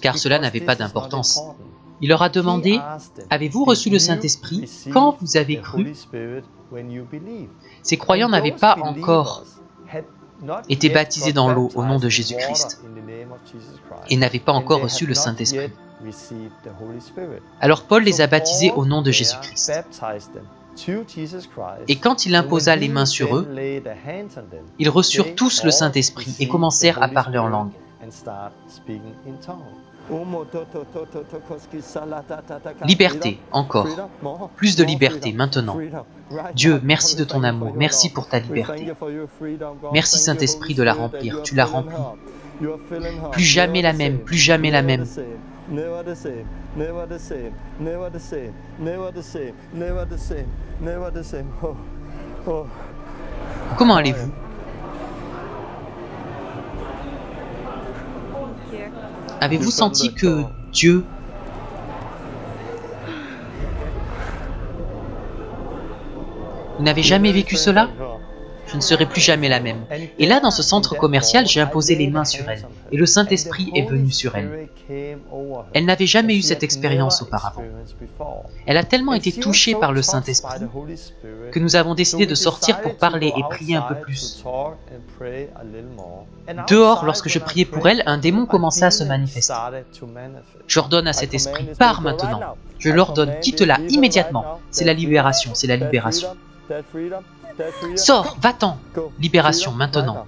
car cela n'avait pas d'importance. Il leur a demandé, « Avez-vous reçu le Saint-Esprit quand vous avez cru ?» Ces croyants n'avaient pas encore été baptisés dans l'eau au nom de Jésus-Christ et n'avaient pas encore reçu le Saint-Esprit. Alors Paul les a baptisés au nom de Jésus-Christ. Et quand il imposa les mains sur eux, ils reçurent tous le Saint-Esprit et commencèrent à parler en langue. Liberté, encore. Plus de liberté, maintenant. Dieu, merci de ton amour, merci pour ta liberté. Merci Saint-Esprit de la remplir, tu l'as remplie. Plus jamais la même, plus jamais la même. Comment allez-vous? Avez-vous senti que Dieu... Vous n'avez jamais vécu cela? Je ne serai plus jamais la même. Et là, dans ce centre commercial, j'ai imposé les mains sur elle, et le Saint-Esprit est venu sur elle. Elle n'avait jamais eu cette expérience auparavant. Elle a tellement été touchée par le Saint-Esprit que nous avons décidé de sortir pour parler et prier un peu plus. Dehors, lorsque je priais pour elle, un démon commençait à se manifester. J'ordonne à cet esprit, pars maintenant. Je l'ordonne, quitte-la immédiatement. C'est la libération, c'est la libération. Sors, va-t'en. Libération, maintenant.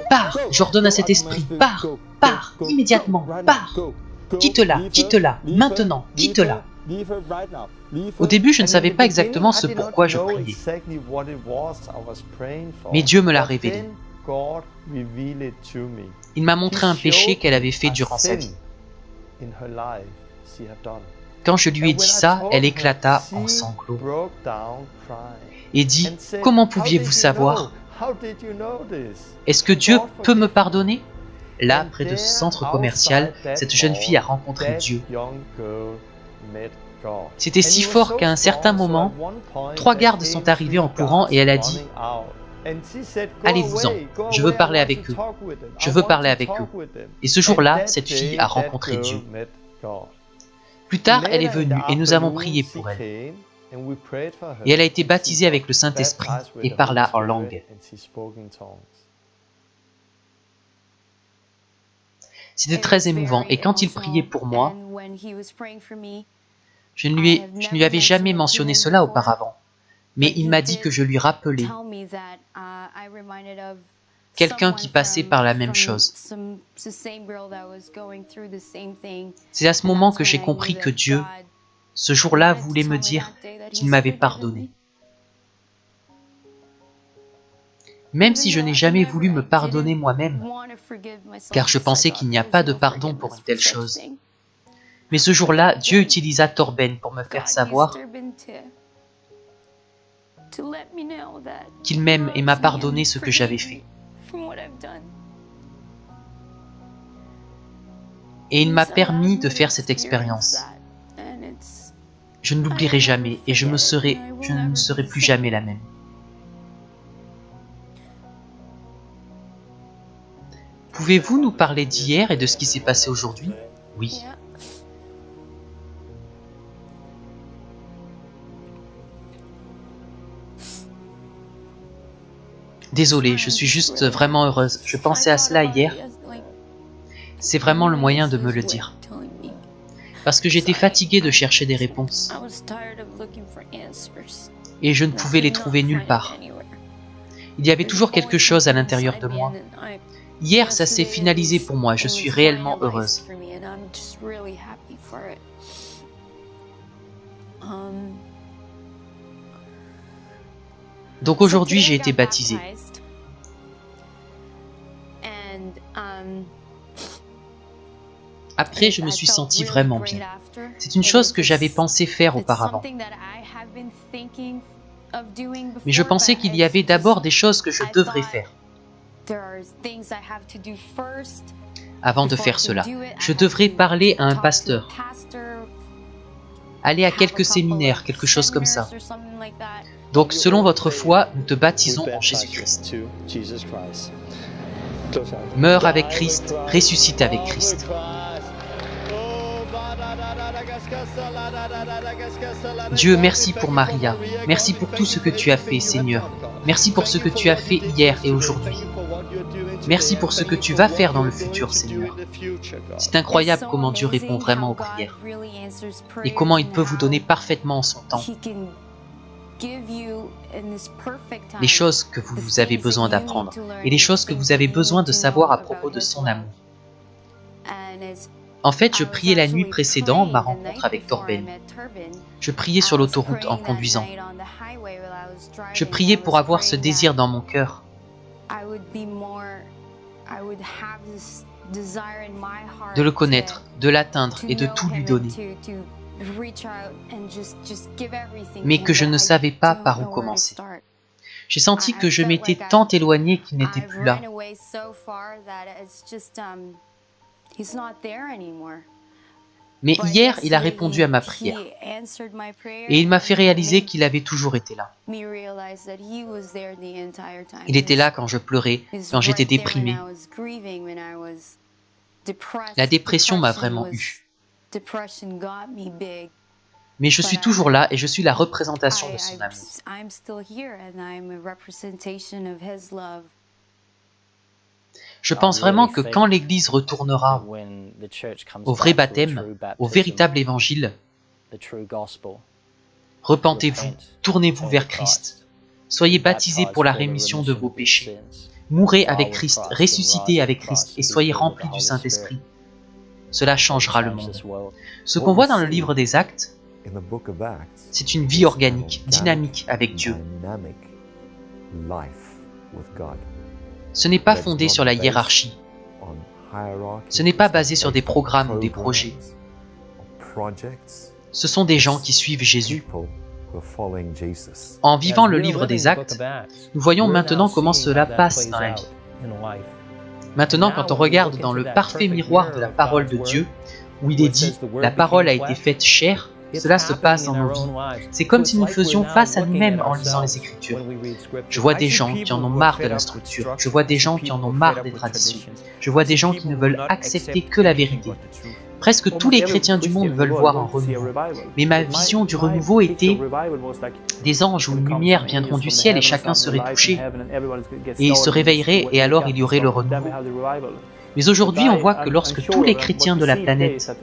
Pars, j'ordonne à cet esprit, pars, pars, immédiatement, pars. Quitte-la, maintenant, quitte-la. Au début, je ne savais pas exactement ce pourquoi je priais. Mais Dieu me l'a révélé. Il m'a montré un péché qu'elle avait fait durant sa vie. Quand je lui ai dit ça, elle éclata en sanglots et dit « Comment pouviez-vous savoir? Est-ce que Dieu peut me pardonner ?» Là, près de ce centre commercial, cette jeune fille a rencontré Dieu. C'était si fort qu'à un certain moment, 3 gardes sont arrivés en courant et elle a dit « Allez-vous-en, je veux parler avec eux, je veux parler avec eux. » Et ce jour-là, cette fille a rencontré Dieu. Plus tard, elle est venue et nous avons prié pour elle. Et elle a été baptisée avec le Saint-Esprit et parla en langue. C'était très émouvant et quand il priait pour moi, je ne lui avais jamais mentionné cela auparavant, mais il m'a dit que je lui rappelais quelqu'un qui passait par la même chose. C'est à ce moment que j'ai compris que Dieu, ce jour-là, voulait me dire qu'il m'avait pardonné. Même si je n'ai. Voulu me pardonner moi-même, car je pensais qu'il n'y a pas de pardon pour une telle chose. Mais ce jour-là, Dieu utilisa Torben pour me faire savoir qu'il m'aime et m'a pardonné ce que j'avais fait. Et il m'a permis de faire cette expérience. Je ne l'oublierai jamais et je ne serai plus jamais la même. Pouvez-vous nous parler d'hier et de ce qui s'est passé aujourd'hui? Oui. Désolée, je suis juste vraiment heureuse. Je pensais à cela hier. C'est vraiment le moyen de me le dire. Parce que j'étais fatiguée de chercher des réponses. Et je ne pouvais les trouver nulle part. Il y avait toujours quelque chose à l'intérieur de moi. Hier, ça s'est finalisé pour moi. Je suis réellement heureuse. Donc aujourd'hui, j'ai été baptisée. Après, je me suis sentie vraiment bien. C'est une chose que j'avais pensé faire auparavant. Mais je pensais qu'il y avait d'abord des choses que je devrais faire. Avant de faire cela, je devrais parler à un pasteur, aller à quelques séminaires, quelque chose comme ça. Donc, selon votre foi, nous te baptisons en Jésus-Christ. Meurs avec Christ, ressuscite avec Christ. Dieu, merci pour Maria. Merci pour tout ce que tu as fait, Seigneur. Merci pour ce que tu as fait hier et aujourd'hui. Merci pour ce que tu vas faire dans le futur, Seigneur. C'est incroyable comment Dieu répond vraiment aux prières. Et comment il peut vous donner parfaitement en son temps les choses que vous avez besoin d'apprendre et les choses que vous avez besoin de savoir à propos de son amour. En fait, je priais la nuit précédant ma rencontre avec Torben. Je priais sur l'autoroute en conduisant. Je priais pour avoir ce désir dans mon cœur. De le connaître, de l'atteindre et de tout lui donner. Mais que je ne savais pas par où commencer. J'ai senti que je m'étais tant éloigné qu'il n'était plus là. Mais hier, il a répondu à ma prière. Et il m'a fait réaliser qu'il avait toujours été là. Il était là quand je pleurais, quand j'étais déprimé. La dépression m'a vraiment eu. Mais je suis toujours là et je suis la représentation de son amour. Je pense vraiment que quand l'Église retournera au vrai baptême, au véritable évangile, repentez-vous, tournez-vous vers Christ, soyez baptisés pour la rémission de vos péchés, mourrez avec Christ, ressuscitez avec Christ et soyez remplis du Saint-Esprit. Cela changera le monde. Ce qu'on voit dans le livre des Actes, c'est une vie organique, dynamique avec Dieu. Ce n'est pas fondé sur la hiérarchie. Ce n'est pas basé sur des programmes ou des projets. Ce sont des gens qui suivent Jésus. En vivant le livre des Actes, nous voyons maintenant comment cela passe dans la vie. Maintenant, quand on regarde dans le parfait miroir de la parole de Dieu, où il est dit « La parole a été faite chair », cela se passe dans nos vies. C'est comme si nous faisions face à nous-mêmes en lisant les Écritures. Je vois des gens qui en ont marre de la structure. Je vois des gens qui en ont marre des traditions. Je vois des gens qui ne veulent accepter que la vérité. Presque tous les chrétiens du monde veulent voir un renouveau. Mais ma vision du renouveau était des anges où une lumière viendront du ciel et chacun serait touché. Et se réveillerait et alors il y aurait le renouveau. Mais aujourd'hui, on voit que lorsque tous les chrétiens de la planète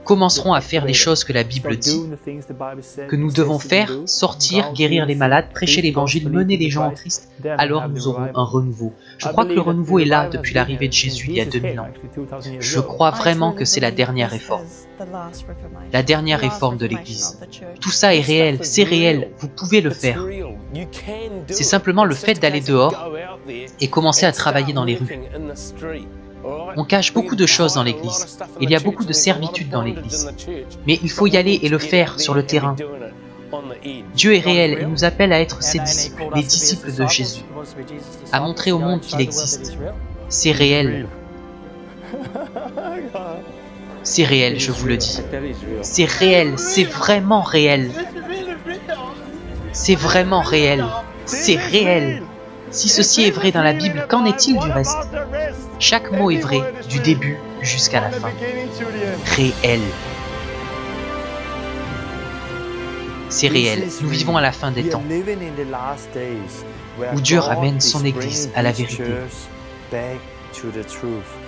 commenceront à faire les choses que la Bible dit, que nous devons faire, sortir, guérir les malades, prêcher l'évangile, mener les gens en Christ, alors nous aurons un renouveau. Je crois que le renouveau est là depuis l'arrivée de Jésus il y a 2000 ans. Je crois vraiment que c'est la dernière réforme. La dernière réforme de l'Église. Tout ça est réel, c'est réel, vous pouvez le faire. C'est simplement le fait d'aller dehors et commencer à travailler dans les rues. On cache beaucoup de choses dans l'Église. Il y a beaucoup de servitude dans l'Église. Mais il faut y aller et le faire sur le terrain. Dieu est réel et nous appelle à être ses disciples, les disciples de Jésus, à montrer au monde qu'il existe. C'est réel. C'est réel, je vous le dis. C'est réel, c'est vraiment réel. C'est vraiment réel. C'est réel. Si ceci est vrai dans la Bible, qu'en est-il du reste? Chaque mot est vrai, du début jusqu'à la fin. Réel. C'est réel. Nous vivons à la fin des temps, où Dieu ramène son Église à la vérité,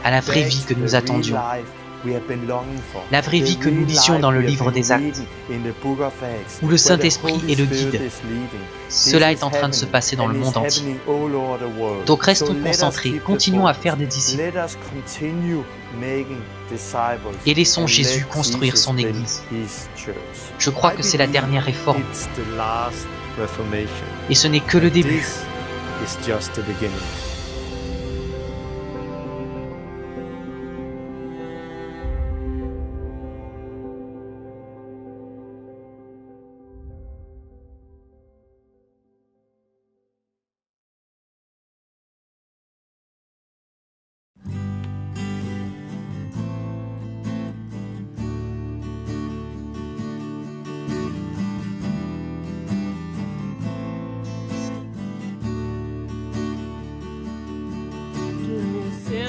à la vraie vie que nous attendions, la vraie vie que nous lisions dans le livre des Actes, où le Saint-Esprit est le guide. Cela est en train de se passer dans le monde entier. Donc restons concentrés, continuons à faire des disciples et laissons Jésus construire son Église. Je crois que c'est la dernière réforme et ce n'est que le début.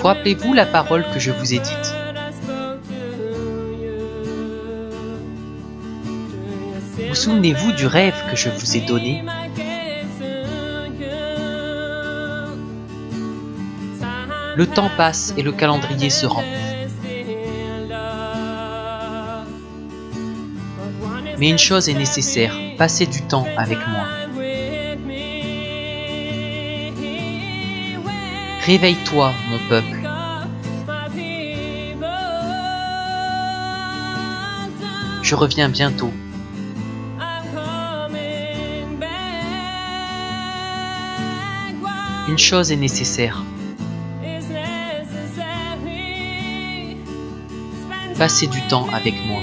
Rappelez-vous la parole que je vous ai dite. Vous souvenez-vous du rêve que je vous ai donné? Le temps passe et le calendrier se remplit. Mais une chose est nécessaire, passez du temps avec moi. Réveille-toi, mon peuple. Je reviens bientôt. Une chose est nécessaire. Passez du temps avec moi.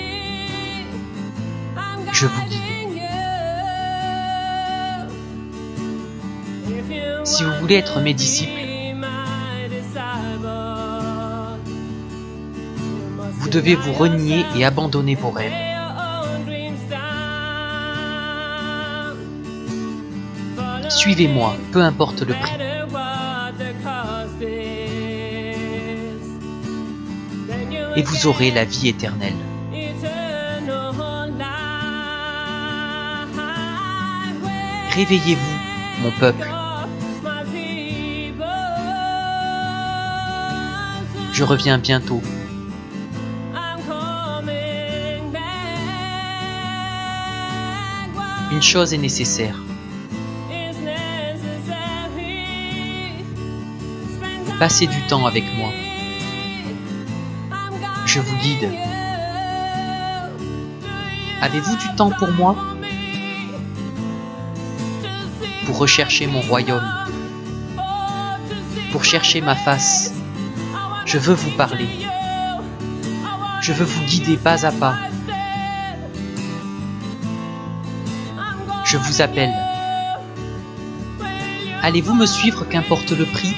Je vous guide. Si vous voulez être mes disciples, vous devez vous renier et abandonner vos rêves. Suivez-moi, peu importe le prix. Et vous aurez la vie éternelle. Réveillez-vous, mon peuple. Je reviens bientôt. Une chose est nécessaire. Passez du temps avec moi. Je vous guide. Avez-vous du temps pour moi? Pour rechercher mon royaume. Pour chercher ma face. Je veux vous parler. Je veux vous guider pas à pas. Je vous appelle. Allez-vous me suivre qu'importe le prix?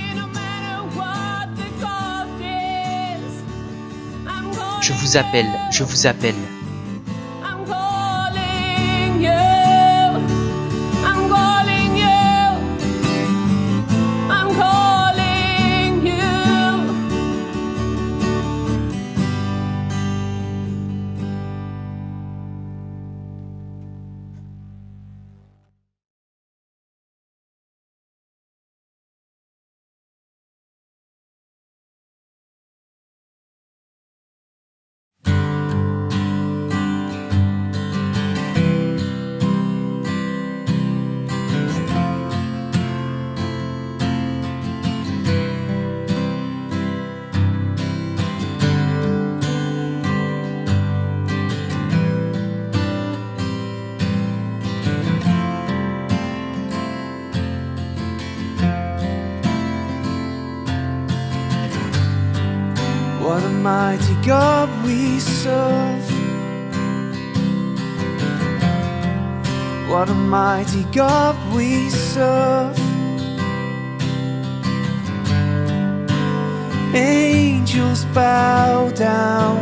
Je vous appelle, je vous appelle. What a mighty God we serve. What a mighty God we serve. Angels bow down.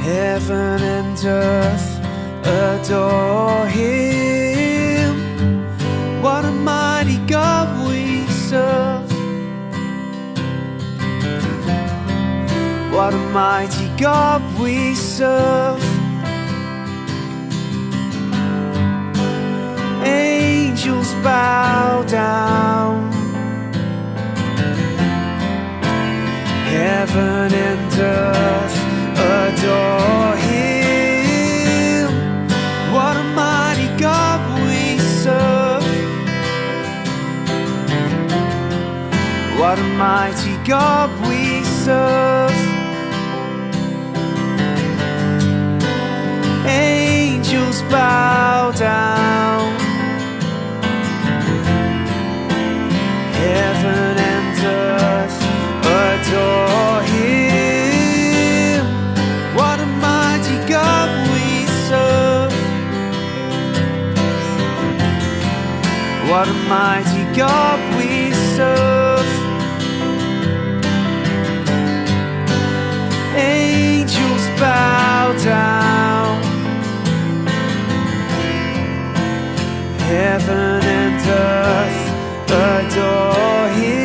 Heaven and earth adore Him. What a mighty God we serve. What a mighty God we serve. Angels bow down. Heaven and earth adore Him. What a mighty God we serve. What a mighty God we serve. Angels bow down. Heaven and earth adore Him. What a mighty God we serve. What a mighty God we serve. Angels bow down. Heaven and earth adore Him.